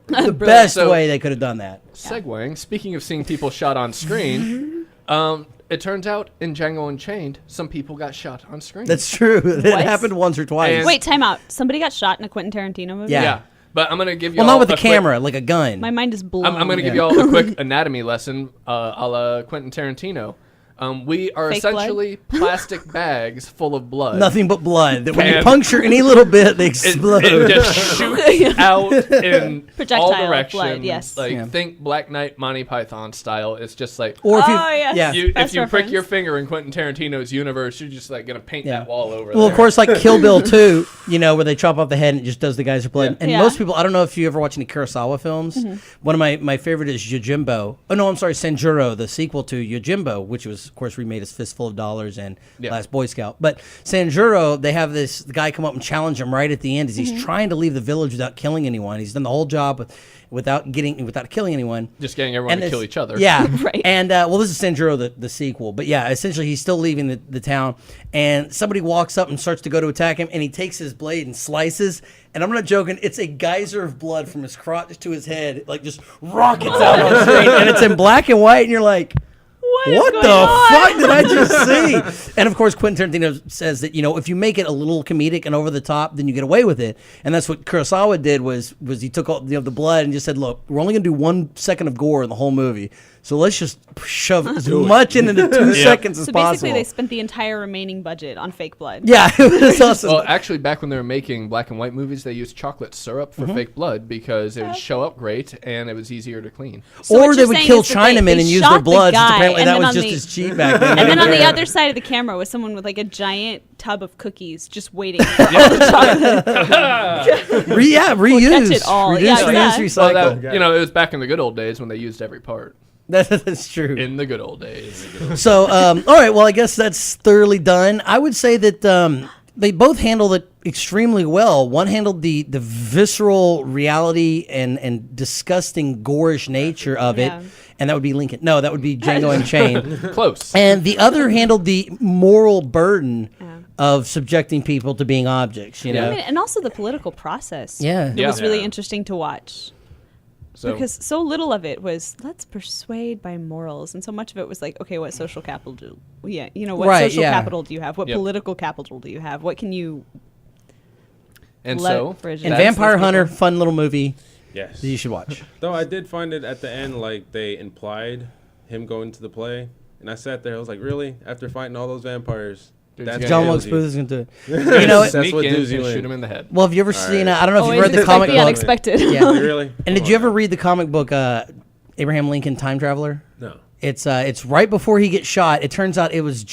the best So- way they could have done that. Segueing, speaking of seeing people shot on screen, it turns out in Django Unchained, some people got shot on screen. That's true. It What? happened once or twice. And- Wait, time out. Somebody got shot in a Quentin Tarantino movie? Yeah. yeah. But I'm gonna give you well, all not with a the quick- camera, like a gun. My mind is blown. I'm gonna give you all a quick anatomy lesson, a la Quentin Tarantino. We are Fake blood? essentially plastic bags full of blood. Nothing but blood. That when you And- puncture any little bit, they explode. It just shoots out in Projectile all blood, directions. yes. Like Yeah. think Black Knight, Monty Python style. It's just like Or if you, Oh, yes. yeah. if Best you prick reference. your finger in Quentin Tarantino's universe, you're just like gonna paint Yeah. that wall over. Well, there. of course, like Kill Bill 2, where they chop off the head and it just does the guy's blood. Yeah. And Yeah. most people, I don't know if you ever watch any Kurosawa films. One of my favorite is Yojimbo. Oh, no, I'm sorry, Sanjuro, the sequel to Yojimbo, which was, of course, remade as Fistful of Dollars and Yeah. Last Boy Scout. But Sanjuro, they have this guy come up and challenge him right at the end as he's trying to leave the village without killing anyone. He's done the whole job without killing anyone. just getting everyone to this- kill each other. Yeah. Right. And, this is Sanjuro, the sequel. But yeah, essentially he's still leaving the town. And somebody walks up and starts to go to attack him. And he takes his blade and slices. And I'm not joking. It's a geyser of blood from his crotch to his head. Like just rockets out on screen. And it's in black and white. And you're like, what is the going on? fuck did I just see? And of course, Quentin Tarantino says that if you make it a little comedic and over the top, then you get away with it. And that's what Kurosawa did was he took all the blood and just said, "Look, we're only gonna do 1 second of gore in the whole movie, so let's just shove as much into 2 seconds as So possible." basically, they spent the entire remaining budget on fake blood. Yeah, it was awesome. Well, actually, back when they were making black and white movies, they used chocolate syrup for fake blood because it would show up great and it was easier to clean. So or what they you're would saying kill is that they Chinamen and use shot their the blood. Since guy, apparently and that then was on just the- as cheap back then. And then on the Yeah. other side of the camera was someone with like a giant tub of cookies just waiting for all the chocolate. Reuse, catch it all. reduce, Yeah, reuse, yeah. recycle. Well, that, it was back in the good old days when they used every part. That's true. In the good old days. So, all right. Well, I guess that's thoroughly done. I would say that they both handled it extremely well. One handled the visceral reality and disgusting gorish nature of Yeah. it, and that would be Lincoln. No, that would be Django Unchained. Close. And the other handled the moral burden of subjecting people to being objects. You know. I mean, and also the political process. Yeah. It was really Yeah. interesting to watch. So, Because so little of it was let's persuade by morals, and so much of it was like, okay, what social capital do? Yeah, what Right, social yeah. capital do you have? What Yep. political capital do you have? What can you? and so leverage And that's Vampire those Hunter, people. fun little movie Yes. that you should watch. Though I did find it at the end like they implied him going to the play, and I sat there. I was like, really? After fighting all those vampires, Dude, that's Yeah, John what Wilkes kills you. Booth is going to do it. You know, That's sneak what in and doos you in. shoot him in the head. well, have you ever seen? I don't know if Always you've read the expect comic the book. unexpected. Yeah. Really? And did you ever read the comic book Abraham Lincoln Time Traveler? No. It's right before he gets shot. It turns out it was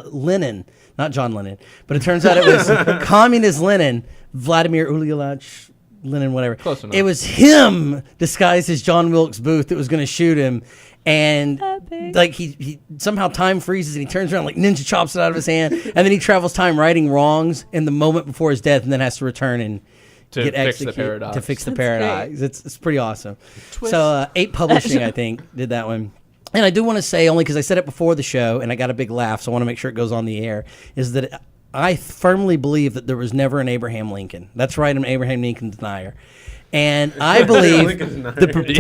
Lenin, not John Lennon, but it turns out it was communist Lenin, Vladimir Ilyich Lenin, whatever. Close enough. It was him disguised as John Wilkes Booth that was going to shoot him. And Epic. like he somehow time freezes and he turns around like ninja chops it out of his hand, and then he travels time righting wrongs in the moment before his death, and then has to return and To get fix the executed paradox. to fix the That's paradox. It's pretty awesome. So 8 Publishing, I think, did that one. And I do want to say, only because I said it before the show and I got a big laugh, so I want to make sure it goes on the air, is that I firmly believe that there was never an Abraham Lincoln. That's right, I'm an Abraham Lincoln denier. And I believe Lincoln denier.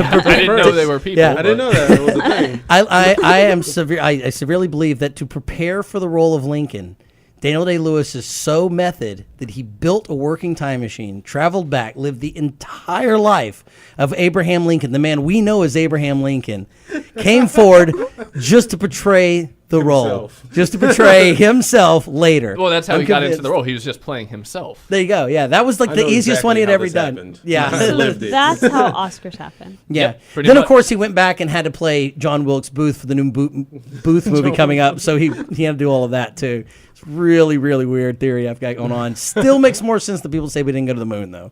I didn't know they were people. Yeah. I didn't know that was a thing. I severely believe that to prepare for the role of Lincoln, Daniel Day-Lewis is so method that he built a working time machine, traveled back, lived the entire life of Abraham Lincoln, the man we know as Abraham Lincoln, came forward just to portray the role, Himself. just to portray himself later. Well, that's how I'm he got into convinced. the role. He was just playing himself. There you go. Yeah, that was like I the know easiest exactly one he had how ever this done. happened. I Yeah. lived it. That's how Oscars happen. Yeah. Yep, pretty Then, much. of course, he went back and had to play John Wilkes Booth for the new Booth movie coming up. So he had to do all of that, too. It's really, really weird theory I've got going on. Still makes more sense that people say we didn't go to the moon, though.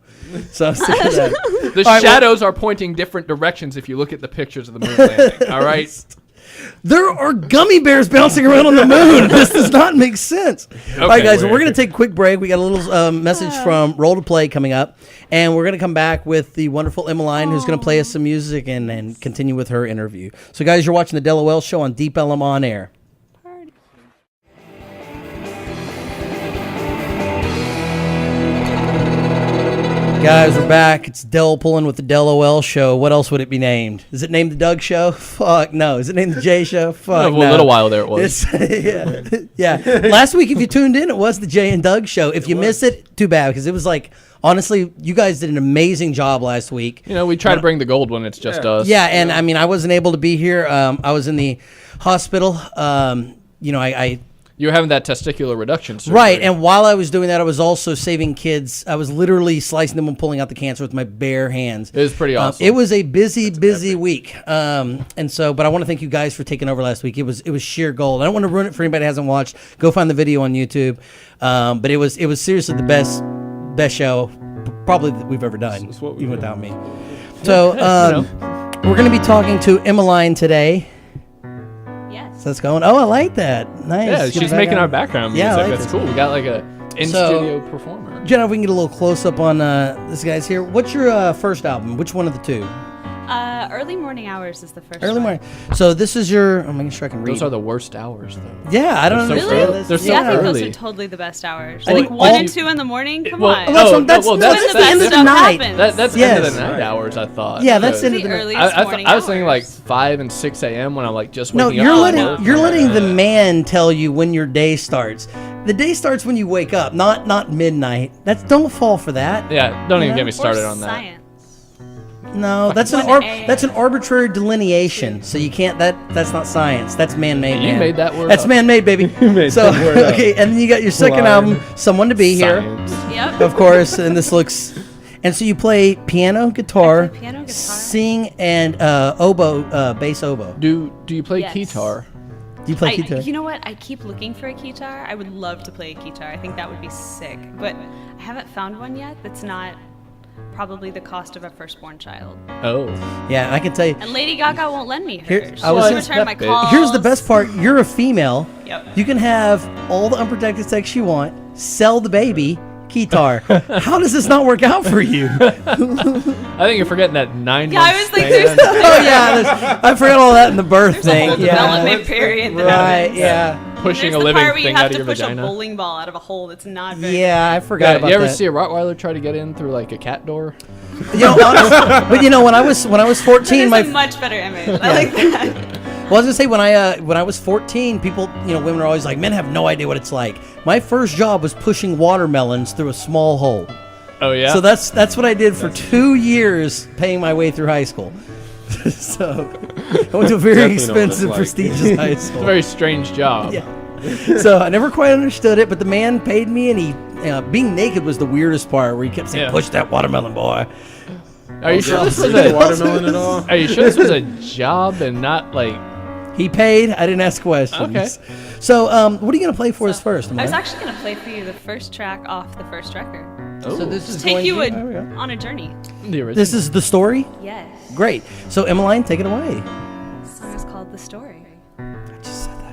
So I'm sticking with that. The All right, well- shadows are pointing different directions if you look at the pictures of the moon landing. All right? There are gummy bears bouncing around on the moon. This does not make sense. All right, guys, weird. we're going to take a quick break. We got a little message from Roll to Play coming up, and we're going to come back with the wonderful Emmeline, who's going to play us some music and continue with her interview. So, guys, you're watching the DELoL show on Deep Ellum On Air. Guys, we're back. It's Del pulling with the DELoL show. What else would it be named? Is it named the Doug show? Fuck no. Is it named the Jay show? Fuck no. A little while there it was. Yeah. Last week, if you tuned in, it was the Jay and Doug show. If you missed it, too bad, because it was like, honestly, you guys did an amazing job last week. You know, we try to bring the gold when it's just us. Yeah, and I mean, I wasn't able to be here. I was in the hospital. You were having that testicular reduction surgery. Right, and while I was doing that, I was also saving kids. I was literally slicing them and pulling out the cancer with my bare hands. It was pretty awesome. It was a busy week. But I want to thank you guys for taking over last week. It was sheer gold. I don't want to ruin it for anybody that hasn't watched. Go find the video on YouTube. But it was seriously the best show probably that we've ever done, even without me. So we're going to be talking to Emmeline today. So that's going. Oh, I like that. Nice. Yeah, she's making our background music. Yeah, I like that's this. cool. We got like a in-studio performer. Jenna, if we can get a little close up on this guy's here. What's your first album? Which one of the two? Early Morning Hours is the first Early one. morning. So this is your. I'm making sure I can read. Those are the worst hours, though. Yeah, I don't know. so Really? early. They're so I think those early. are totally the best hours. I think Like 1 all- and 2 in the morning? Come Well, on. Well, Oh, that's well, That's the when the end best of the stuff night. happens. That's Yes. end of the night hours, I thought. Yeah, that's It's end of the the night. earliest morning I was thinking like hours. 5 and 6 a.m. when I'm like just No, waking you're up. letting you're letting the man tell you when your day starts. The day starts when you wake up, not midnight. Don't fall for that. Yeah, don't even Yeah. get me Or started on that. science. No, that's an 1 a.m. that's an arbitrary delineation. So you can't that's not science. That's man-made. You man. made that word That's up. man-made, baby. made So that word up. okay, and then you got your second Liar. album, Someone to Be Here, Science. Yep. of course. And this looks, and so you play piano, guitar, I play piano, guitar. sing, and oboe, bass oboe. Do you play Yes. guitar? Do you play guitar? You know what? I keep looking for a guitar. I would love to play a guitar. I think that would be sick. But I haven't found one yet that's not probably the cost of a firstborn child. Oh, Yeah, I can tell you. And Lady Gaga won't lend me Here- hers. I was She'll just- return my that big. calls. Here's the best part. You're a female. Yep. You can have all the unprotected sex you want, sell the baby, guitar. How does this not work out for you? I think you're forgetting that 9 Yeah, I was like, span. Oh yeah, I forgot all that in the birth thing. whole Yeah, development period. that right. happens. Yeah, pushing There's a the living part where you thing have out of to your push vagina. a bowling ball out of a hole that's not very yeah. I forgot Yeah, about you ever that. see a Rottweiler try to get in through like a cat door? You know, but you know, when I was 14, That my is a much better image. I like that. Well, I was gonna say when I was 14, people, women are always like, men have no idea what it's like. My first job was pushing watermelons through a small hole. Oh yeah. So that's what I did for 2 years, paying my way through high school. So I went to a very Definitely know what it's expensive, like. prestigious high it's a school. very strange job. Yeah. So I never quite understood it, but the man paid me, and he being naked was the weirdest part, where he kept saying, Yeah. "Push that watermelon, boy." Are you sure this was Did you a watermelon at all? Are you sure this was a job and not like? He paid. I didn't ask questions. Okay. So what are you gonna play for us first? I was Amaya? actually going to play for you the first track off the first record. So this is Take going you to- there we go. on a journey. The original. This is the story. Yes. Great. So Emmeline, take it away. The song is called The Story. I just said that.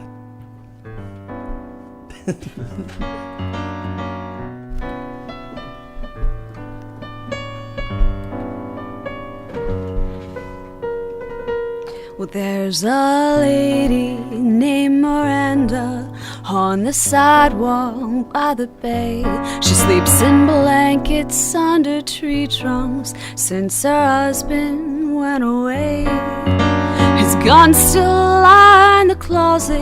Well, there's a lady named Miranda on the sidewalk by the bay. She sleeps in blankets under tree trunks since her husband went away. His gun still lie in the closet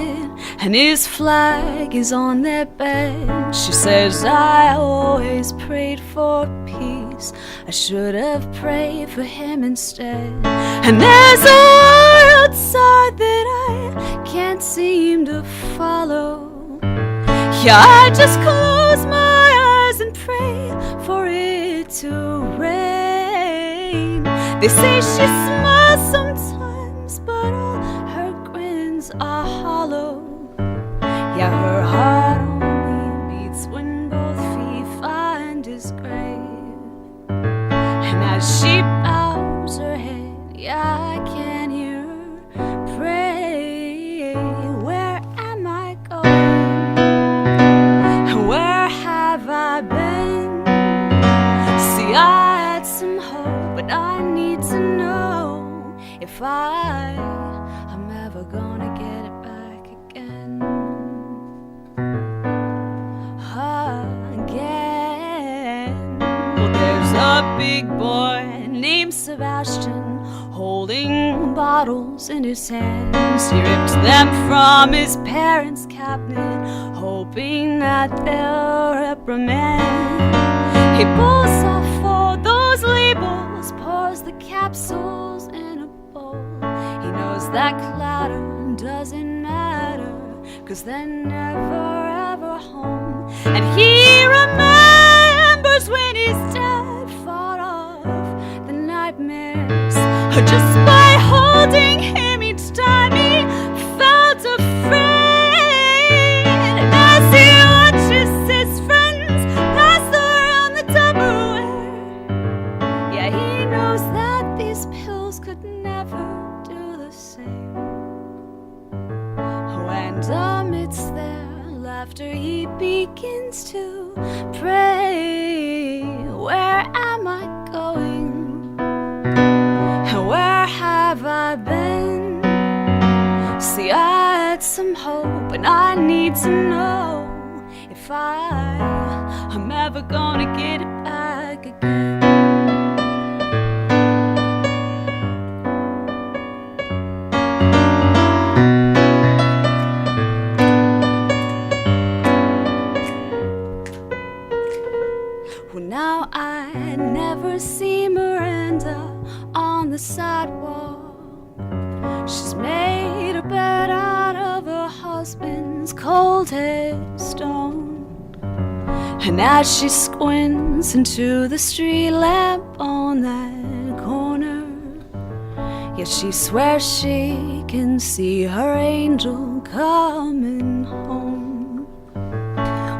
and his flag is on their bed. She says, I always prayed for peace. I should have prayed for him instead. And there's a world outside that I can't seem to follow. Yeah, I just close my eyes and pray for it to rain. They say she smiles sometimes, but all her grins are hollow. Yeah, her heart only beats when both feet find his grave. And as she bows her head, yeah, I can hear her pray. Where am I going? Where have I been? See, I had some hope, but I need to know if I'm ever gonna get it back again. Again. Well, there's a Sebastian, holding bottles in his hands. He ripped them from his parents' cabinet, hoping that they'll reprimand. He pulls off all those labels, pours the capsules in a bowl. He knows that clatter doesn't matter, 'cause they're never ever home. And he remembers when his dad fought off the nightmares. Just by holding him each time he felt afraid. And as he watches his friends pass around the Tupperware, yeah, he knows that these pills could never do the same. And amidst their laughter he begins to pray. Where am I going? Where have I been? See, I had some hope, and I need to know if I'm ever gonna get it back again. Well, now I never see Miranda on the sidewalk. She's made a bed out of her husband's cold headstone. And as she squints into the street lamp on that corner, yeah, she swears she can see her angel coming home.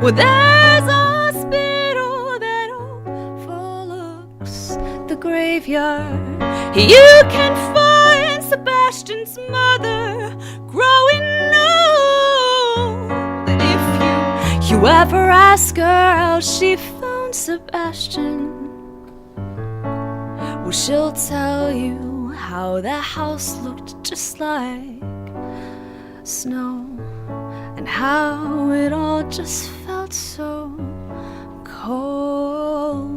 Well, there's a hospital that overlooks the graveyard. You can find Sebastian's mother growing old. And if you ever ask her how she found Sebastian, well, she'll tell you how the house looked just like snow, and how it all just felt so cold.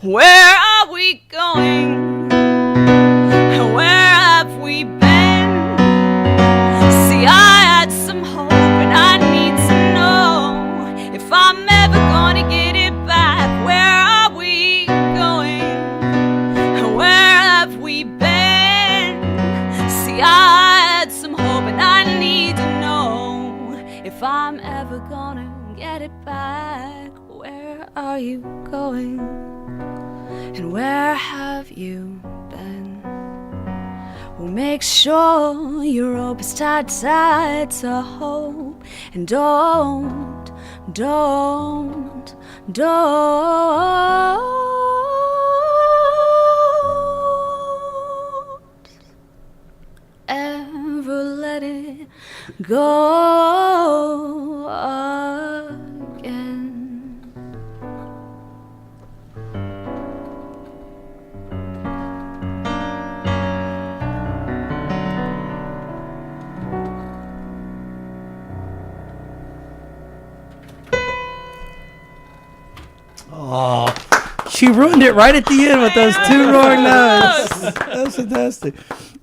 Where are we going? Where have we been? See, I had some hope, and I need to know if I'm ever gonna get it back. Where are we going? Where have we been? See, I had some hope, and I need to know if I'm ever gonna get it back. Where are you going? And where have you been? Well, make sure your rope is tied to hope. And don't ever let it go again. Oh, she ruined it right at the end with those two roaring notes. That's fantastic.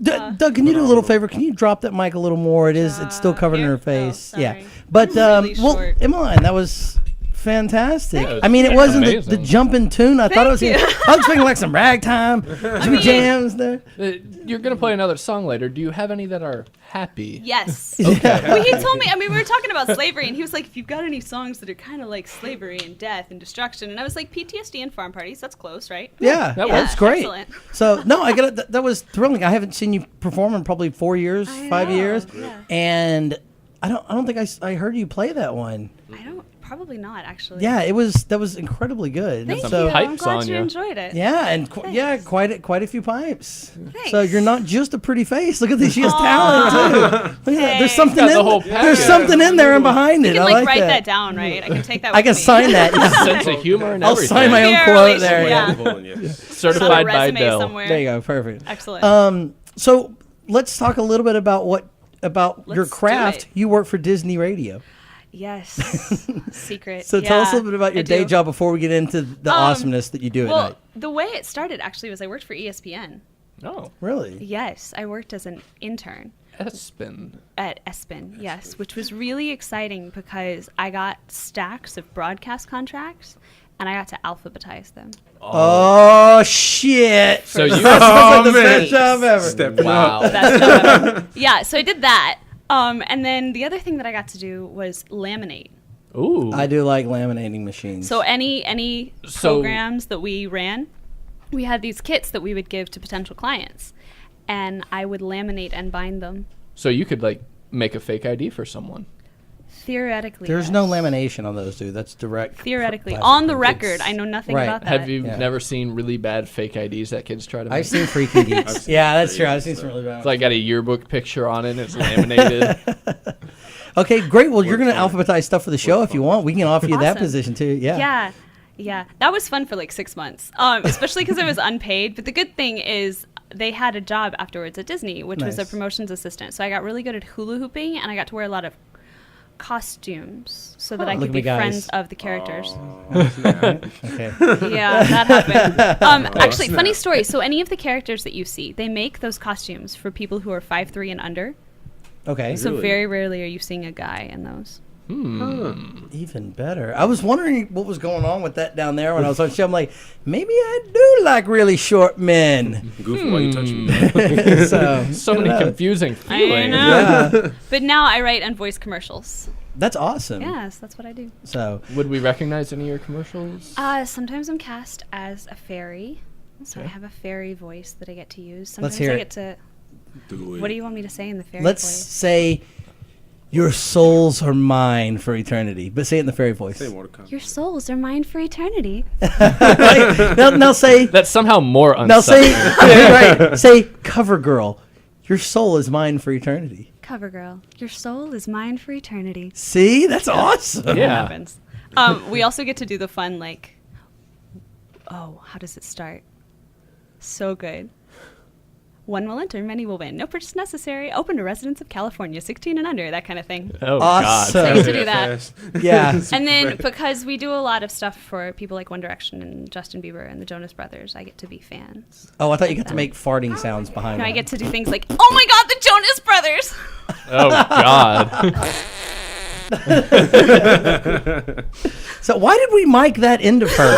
Doug, can you do a little favor? Can you drop that mic a little more? It's still covered in her face. Oh, yeah, but really well, short. Emmeline, that was fantastic. Yeah, it was I mean, it wasn't the amazing. jumping tune. I thought it was. you. I was expecting like some ragtime, some jams there. You're going to play another song later. Do you have any that are happy? Yes. Okay. Well, he told me, I mean, we were talking about slavery, and he was like, if you've got any songs that are kind of like slavery and death and destruction. And I was like, PTSD and farm parties, that's close, right? Yeah, That that's great. excellent. So no, I got it. That was thrilling. I haven't seen you perform in probably 4 years, I 5 know, years, yeah. and I don't think I heard you play that one. I don't, probably not, actually. Yeah, that was incredibly good. Thank so, you. I'm pipes glad on you you. enjoyed it. Yeah, and Thanks. quite a few pipes. Thanks. So you're not just a pretty face. Look at this, she has talent too. Look at that. There's Thanks. something Got the in whole there's package. something in there and behind You it. can I like like write that. that down, right? I can take that I with can me. sign that. Yeah. Sense of humor and I'll everything. sign my own Your quote there. relation, Yeah. yeah. Yes. It's on a Certified by resume Dell. somewhere. There you go. Perfect. Excellent. So let's talk a little bit about your Let's do craft. it. You work for Disney Radio. Yes. Secret. So tell us a Yeah, little bit about your I day do. job before we get into the awesomeness that you do at Well, night. the way it started actually was I worked for ESPN. Oh, Really? Yes, I worked as an intern Espen. at ESPN, yes, which was really exciting because I got stacks of broadcast contracts and I got to alphabetize them. Oh, shit. So you That's the man. best job ever. Stepping wow. up. Best job ever. Yeah, so I did that. And then the other thing that I got to do was laminate. Ooh. I do like laminating machines. So any So- programs that we ran, we had these kits that we would give to potential clients, and I would laminate and bind them. So you could like make a fake ID for someone. Theoretically, There's yes. no lamination on those, dude. That's direct. Theoretically, plastic on the print. record, I know nothing Right. about that. Have you Yeah. never seen really bad fake IDs that kids try to make? I've seen Freaking Geeks. seen Yeah, that's Freaking true. I've Geeks, seen some really bad It's like got a yearbook picture on it and it's laminated. Okay, great. Well, you're going to Works fine. alphabetize stuff for the show if you want. We can offer you that Awesome. position too. Yeah. Yeah, yeah, that was fun for like 6 months, especially because it was unpaid. But the good thing is they had a job afterwards at Disney, which was a Nice. promotions assistant. So I got really good at hula hooping, and I got to wear a lot of costumes so that I Look could at be me, guys. friends of the characters. Okay. Yeah, that happened. Actually, funny story. So any of the characters that you see, they make those costumes for people who are 5'3" and under. Okay. So Really? very rarely are you seeing a guy in those. Even better. I was wondering what was going on with that down there when I was on the show. I'm like, maybe I do like really short men. Goofy, why you touching me? So many confusing I feelings. know. Yeah. But now I write and voice commercials. That's awesome. Yes, that's what I do. So Would we recognize any of your commercials? Sometimes I'm cast as a fairy, so I Okay. have a fairy voice that I get to use. Let's Sometimes hear I it. get to. Do it. What do you want me to say in the fairy let's voice? say your souls are mine for eternity. But say it in the fairy voice. Say Mortal Kombat. Your souls are mine for eternity. now say That's somehow more now say unsettling. right. Say cover girl. Your soul is mine for eternity. CoverGirl, your soul is mine for eternity. See? That's awesome. That Yeah. happens. We also get to do the fun, like, oh, how does it start? So good. One will enter, many will win. No purchase necessary. Open to residents of California, 16 and under, that kind of thing. Oh, Awesome. God. I get to do that. Fast. Yeah. And then because we do a lot of stuff for people like One Direction and Justin Bieber and the Jonas Brothers, I get to be fans. Oh, I thought you got to make farting sounds behind No, I that. get to do things like, oh my God, the Jonas Brothers! Oh, God. So why did we mic that into her?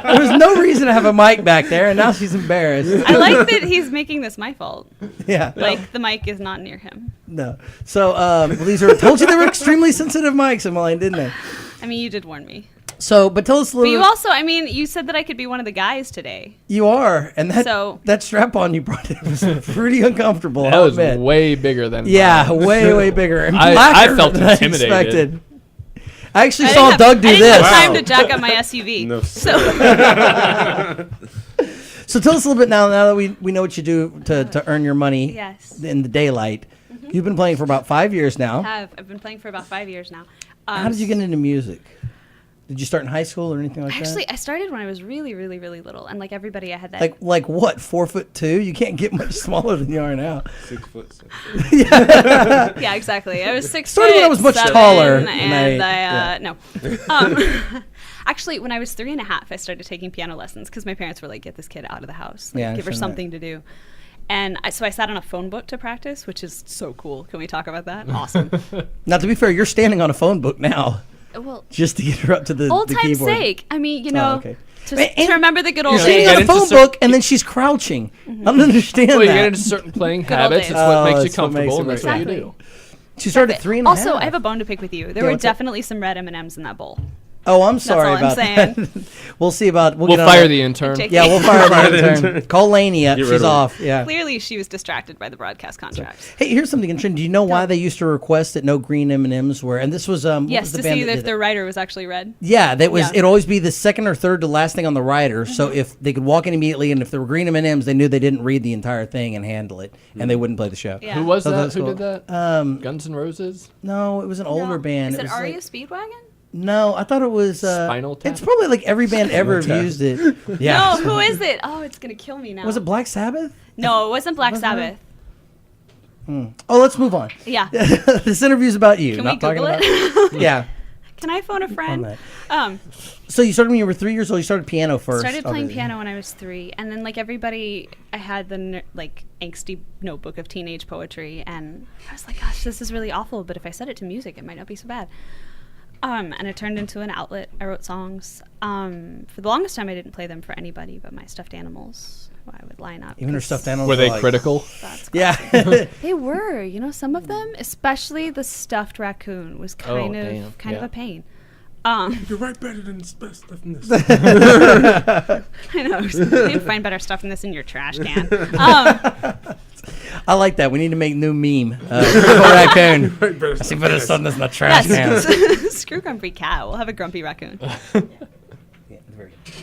There was no reason to have a mic back there, and now she's embarrassed. I like that he's making this my fault. Yeah. Like the mic is not near him. No. So well, these are told you they were extremely sensitive mics, Emmeline, didn't they? I mean, you did warn me. So, but tell us a But little. you also, I mean, you said that I could be one of the guys today. You are, and that So- that strap on you brought it was pretty uncomfortable. That I'll was admit. way bigger than Yeah, mine. way bigger. And I blacker felt than I intimidated. expected. I actually I saw didn't Doug do I didn't this. have time Wow. to jack up my SUV. No, So So tell us a little bit now that we know what you do to earn your money Yes. in the daylight. You've been playing for about 5 years now. I've been playing for about 5 years now. How did you get into music? Did you start in high school or anything like Actually, I started when I was really, really, really little, and like everybody, I had that. that? Like what? 4'2"? You can't get much smaller than you are now. 6 foot. Yeah, exactly. I was 6 Started when I was much 7, taller, and and no. Actually, when I was 3 and a half, I started taking piano lessons because my parents were like, "Get this kid out of the house, like, Yeah, I give her understand that. something to do." And so I sat on a phone book to practice, which is so cool. Can we talk about that? Awesome. Now, to be fair, you're standing on a phone book now Well, just to get her up to the old the time's keyboard. sake. I mean, you know, okay. to And- remember the good old You're Yeah, standing you days. on a get into phone cer- book and then she's crouching. I don't understand Well, you that. get into certain playing Good old habits. days. It's what makes you it's what makes comfortable, it and that's right. what you Exactly. do. She started at 3 and a half. Also, I have a bone to pick with you. There Yeah, were what's that? definitely some red M&Ms in that bowl. Oh, I'm sorry all I'm about saying. that. We'll see about. We'll get on fire that. the intern. Take- Yeah, we'll fire the intern. Call Lainey up. Get rid She's of her. off. Yeah. Clearly, she was distracted by the broadcast contracts. Hey, here's something interesting. Do you know why they used to request that no green M&Ms were? And this was what Yes, was the to band see that if did the it? writer was actually red. Yeah, that was. Yeah. It'd always be the second or third to last thing on the rider. So if they could walk in immediately, and if there were green M&Ms, they knew they didn't read the entire thing and handle it, and they wouldn't play the show. Yeah. Who was So that? that's Who cool. did that? Guns N' Roses? No, it was an older band. Is it was Aria like- Speedwagon? No, I thought it was. Spinal Tap? It's probably like every band ever Tap. used it. Yeah. No, who is it? Oh, it's gonna kill me now. Was it Black Sabbath? No, it wasn't Black Was it? Sabbath. Oh, let's move on. Yeah. This interview's about you. Can not we Google talking about Yeah. Can I phone a friend? that. So you started when you were 3 years old. You started piano first. Started playing piano when I was 3, and then like everybody, I had the angsty notebook of teenage poetry, and I was like, gosh, this is really awful. But if I set it to music, it might not be so bad. And it turned into an outlet. I wrote songs. For the longest time, I didn't play them for anybody but my stuffed animals. I would line up. Even her stuffed animals. Were they critical? That's Yeah. They were, some of them, especially the stuffed raccoon, was kind of a pain. You're right better than stuff in this. I know. You can find better stuff than this in your trash can. I like that. We need to make new meme. Raccoon. I see better stuff than this in the trash can. Screw grumpy cat. We'll have a grumpy raccoon. Yeah, very good.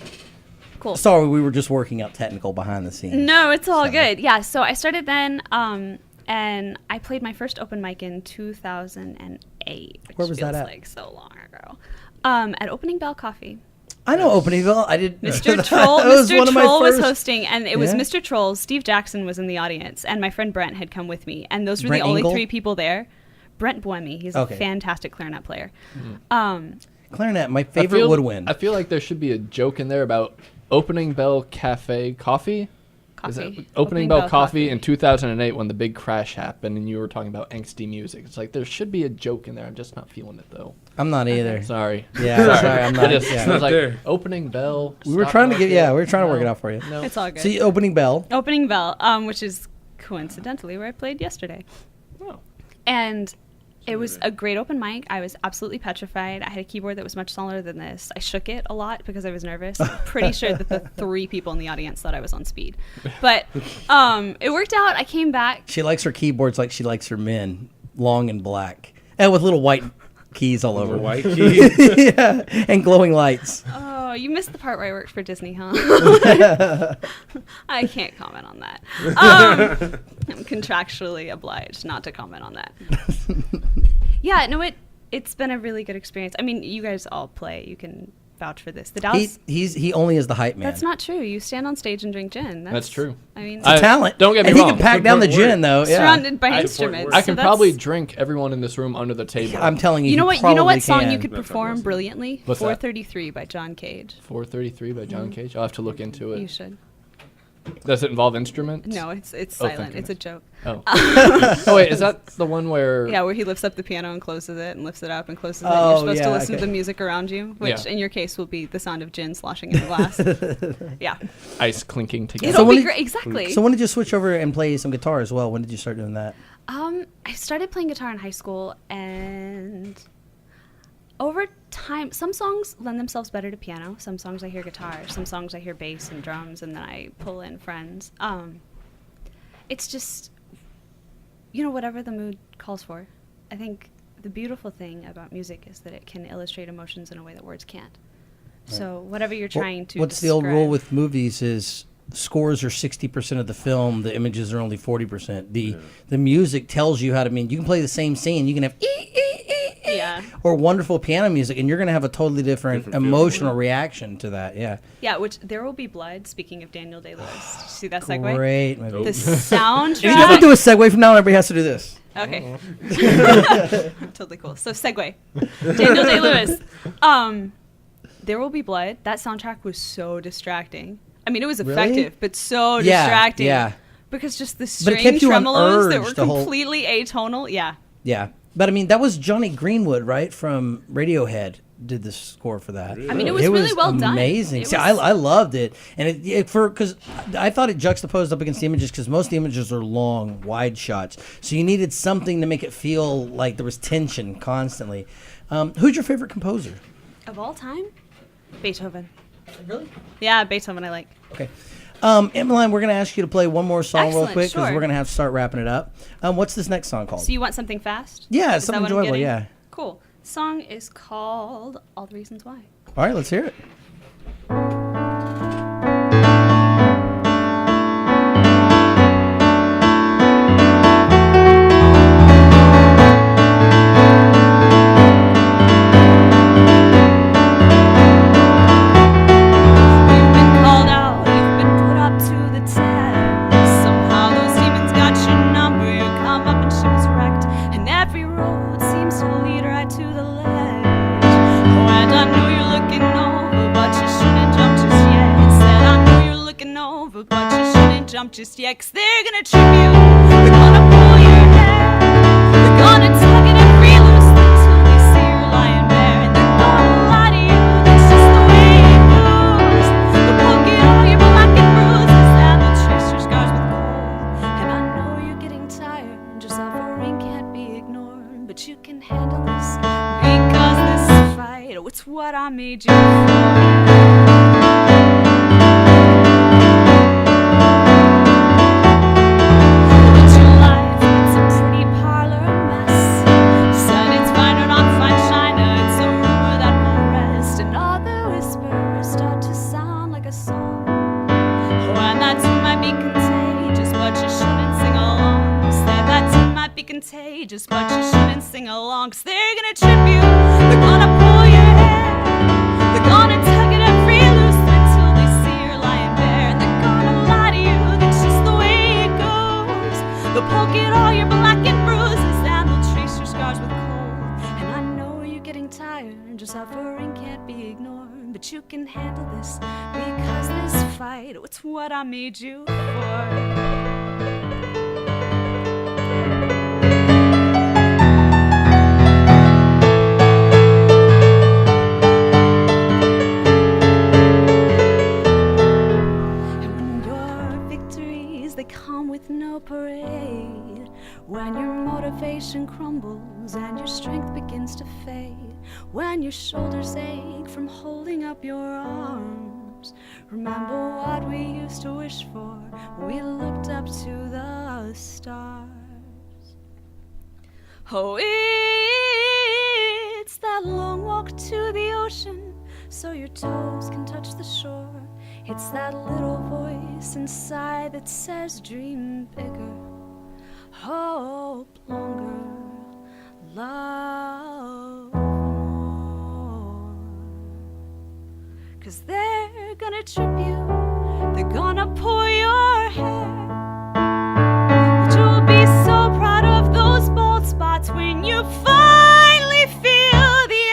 Cool. Sorry, we were just working out technical behind the scenes. No, it's all good. Yeah, so I started then, and I played my first open mic in 2008. Where was that feels at? like so long ago. At Opening Bell Coffee. I know Opening Bell. I did. Mr. Troll. Mr. Troll was first. hosting, and it was Yeah. Mr. Troll. Steve Jackson was in the audience, and my friend Brent had come with me, and those were Brent the only Engel? 3 people there. Brent Boemi, he's Okay. a fantastic clarinet player. Clarinet, my favorite woodwind. I feel like there should be a joke in there about Opening Bell Cafe Coffee. Is Coffee. it Opening Bell Coffee in 2008 when the big crash happened and you were talking about angsty music. It's like there should be a joke in there. I'm just not feeling it though. I'm not either. Sorry. Yeah, sorry, I'm not. I just, yeah. I was like, there. Opening Bell. We were trying to get. Yeah, we were trying to work it out for you. No. It's all good. So Opening Bell. Opening Bell, which is coincidentally where I played yesterday. Oh. And it was a great open mic. I was absolutely petrified. I had a keyboard that was much smaller than this. I shook it a lot because I was nervous. I'm pretty sure that the 3 people in the audience thought I was on speed. But it worked out. I came back. She likes her keyboards like she likes her men, long and black, and with little white keys all over. White key. Yeah, and glowing lights. Oh, you missed the part where I worked for Disney, huh? I can't comment on that. I'm contractually obliged not to comment on that. Yeah, no, it's been a really good experience. I mean, you guys all play. You can vouch for this. The Dallas. He only is the hype man. That's not true. You stand on stage and drink gin. That's true. I mean, It's a talent. Don't get me and wrong. he can pack down the gin though. Yeah. surrounded by I- instruments. I so can that's- probably drink everyone in this room under the table. I'm telling you. You know what? You know probably what song can. you could That's perform awesome. brilliantly? What's that? 433 by John Cage. 433 by John Cage. I'll have to look into it. You should. Does it involve instruments? No, it's Oh, thank silent. It's a goodness. joke. Oh. Oh wait, is that the one where? Yeah, where he lifts up the piano and closes it and lifts it up and closes it. Oh, You're supposed to yeah, listen to okay. the music around you, which Yeah. in your case will be the sound of gin sloshing in the glass. Yeah. Ice clinking together. It'll when be did- great. Exactly. So when did you switch over and play some guitar as well? When did you start doing that? I started playing guitar in high school, and over time, some songs lend themselves better to piano. Some songs I hear guitar. Some songs I hear bass and drums, and then I pull in friends. It's just, whatever the mood calls for. I think the beautiful thing about music is that it can illustrate emotions in a way that words can't. So whatever you're trying to What's the old rule describe- with movies is scores are 60% of the film, the images are only 40%. The music tells you how to mean. You can play the same scene, you can have Yeah. or wonderful piano music, and you're going to have a totally different Different emotional feeling. reaction to that. Yeah. Yeah, which There Will Be Blood, speaking of Daniel Day-Lewis. Did you see that segue? Great movie. The If you soundtrack. never do a segue from now on, everybody has to do this. Okay. Totally cool. So segue. Daniel Day-Lewis. There Will Be Blood. That soundtrack was so distracting. I mean, it was Really? effective, but so Yeah, distracting. yeah. Because just the But it string kept you on tremolos that urge were the whole- completely atonal. Yeah. Yeah. But I mean, that was Johnny Greenwood, right? From Radiohead did the score for that. I mean, it was really well done. Amazing. It See, was- I loved it. And because I thought it juxtaposed up against the images because most of the images are long, wide shots. So you needed something to make it feel like there was tension constantly. Who's your favorite composer? Of all time, Beethoven. Really? Yeah, Beethoven I like. Okay. Emmeline, we're going to ask you to play one more song real Excellent, quick because sure. we're going to have to start wrapping it up. What's this next song called? So you want something fast? Yeah, Is that something what I'm enjoyable, getting? yeah. Cool. Song is called All the Reasons Why. All right, let's hear it. You've been called out, you've been put up to the test. Somehow those demons got your number, you come up jump just yet, 'cause they're gonna trip you. They're gonna pull your hair. They're gonna tug it every loose until they see you're lying bare. And they're gonna lie to you, that's just the way it goes. They'll poke at all your black and bruises, and they'll trace your scars with gold. And I know you're getting tired, your suffering can't be ignored, but you can handle this, because this fight, oh, it's what I made you for. Contagious, but you shouldn't sing along, 'cause they're gonna trip you, they're gonna pull your hair, they're gonna tug it every loose until they see you're lying bare, and they're gonna lie to you, that's just the way it goes. They'll poke at all your black and bruises, and they'll trace your scars with cold. And I know you're getting tired, your suffering can't be ignored, but you can handle this, because this fight, oh, it's what I made you for. No parade, when your motivation crumbles and your strength begins to fade, when your shoulders ache from holding up your arms, remember what we used to wish for when we looked up to the stars. Oh, it's that long walk to the ocean so your toes can touch the shore. It's that little voice inside that says dream bigger, hope longer, love more. 'Cause they're gonna trip you, they're gonna pull your hair, but you'll be so proud of those bald spots when you finally feel the air.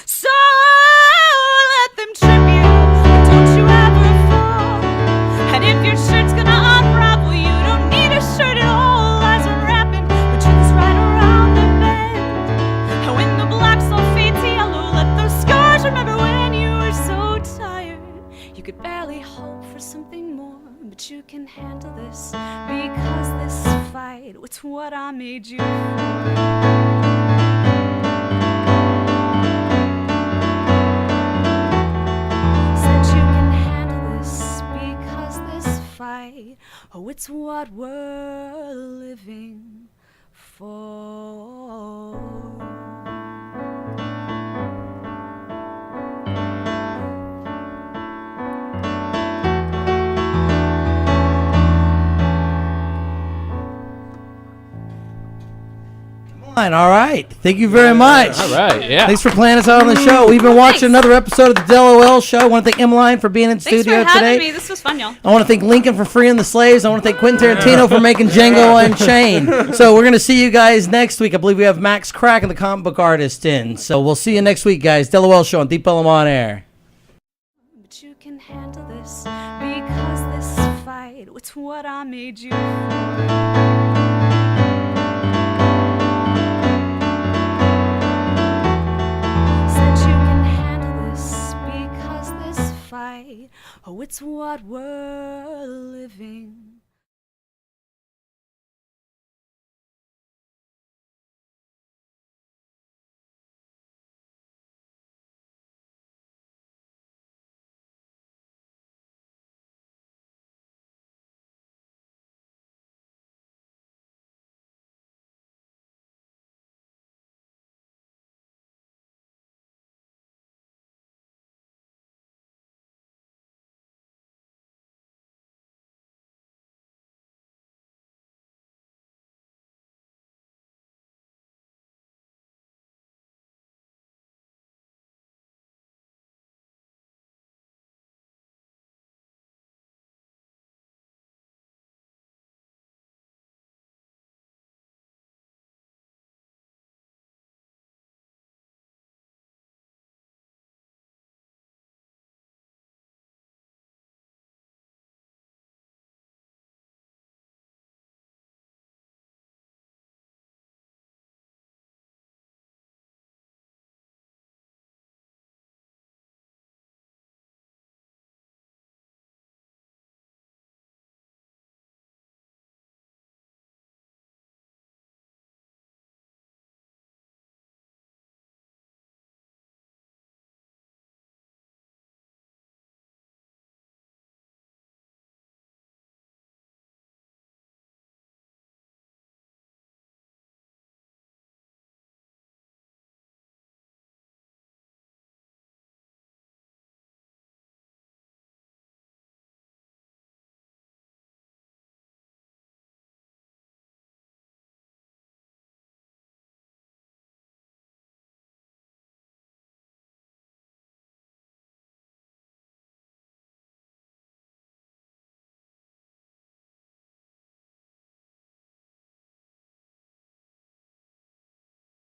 So if your shirt's gonna unravel, you don't need a shirt at all. Lies unwrapping, but truth is right around the bend. And when the blacks all fade to yellow, let those scars remember when you were so tired. You could barely hope for something more, but you can handle this, because this fight, it's what I made you for. Oh, it's what we're living for. All right. Thank you very much. All right, yeah. Thanks for playing us out on the show. We've been watching another episode of the DELoL show. I want to thank Emmeline for being in Thanks studio for having today. me. This was fun, y'all. I want to thank Lincoln for freeing the slaves. I want to thank Quentin Tarantino for making Django Unchained. So we're going to see you guys next week. I believe we have Max Kraken, the comic book artist, in. So we'll see you next week, guys. DELoL show on DELoL on air. But you can handle this, because this fight, it's what I made you for. Oh, it's what we're living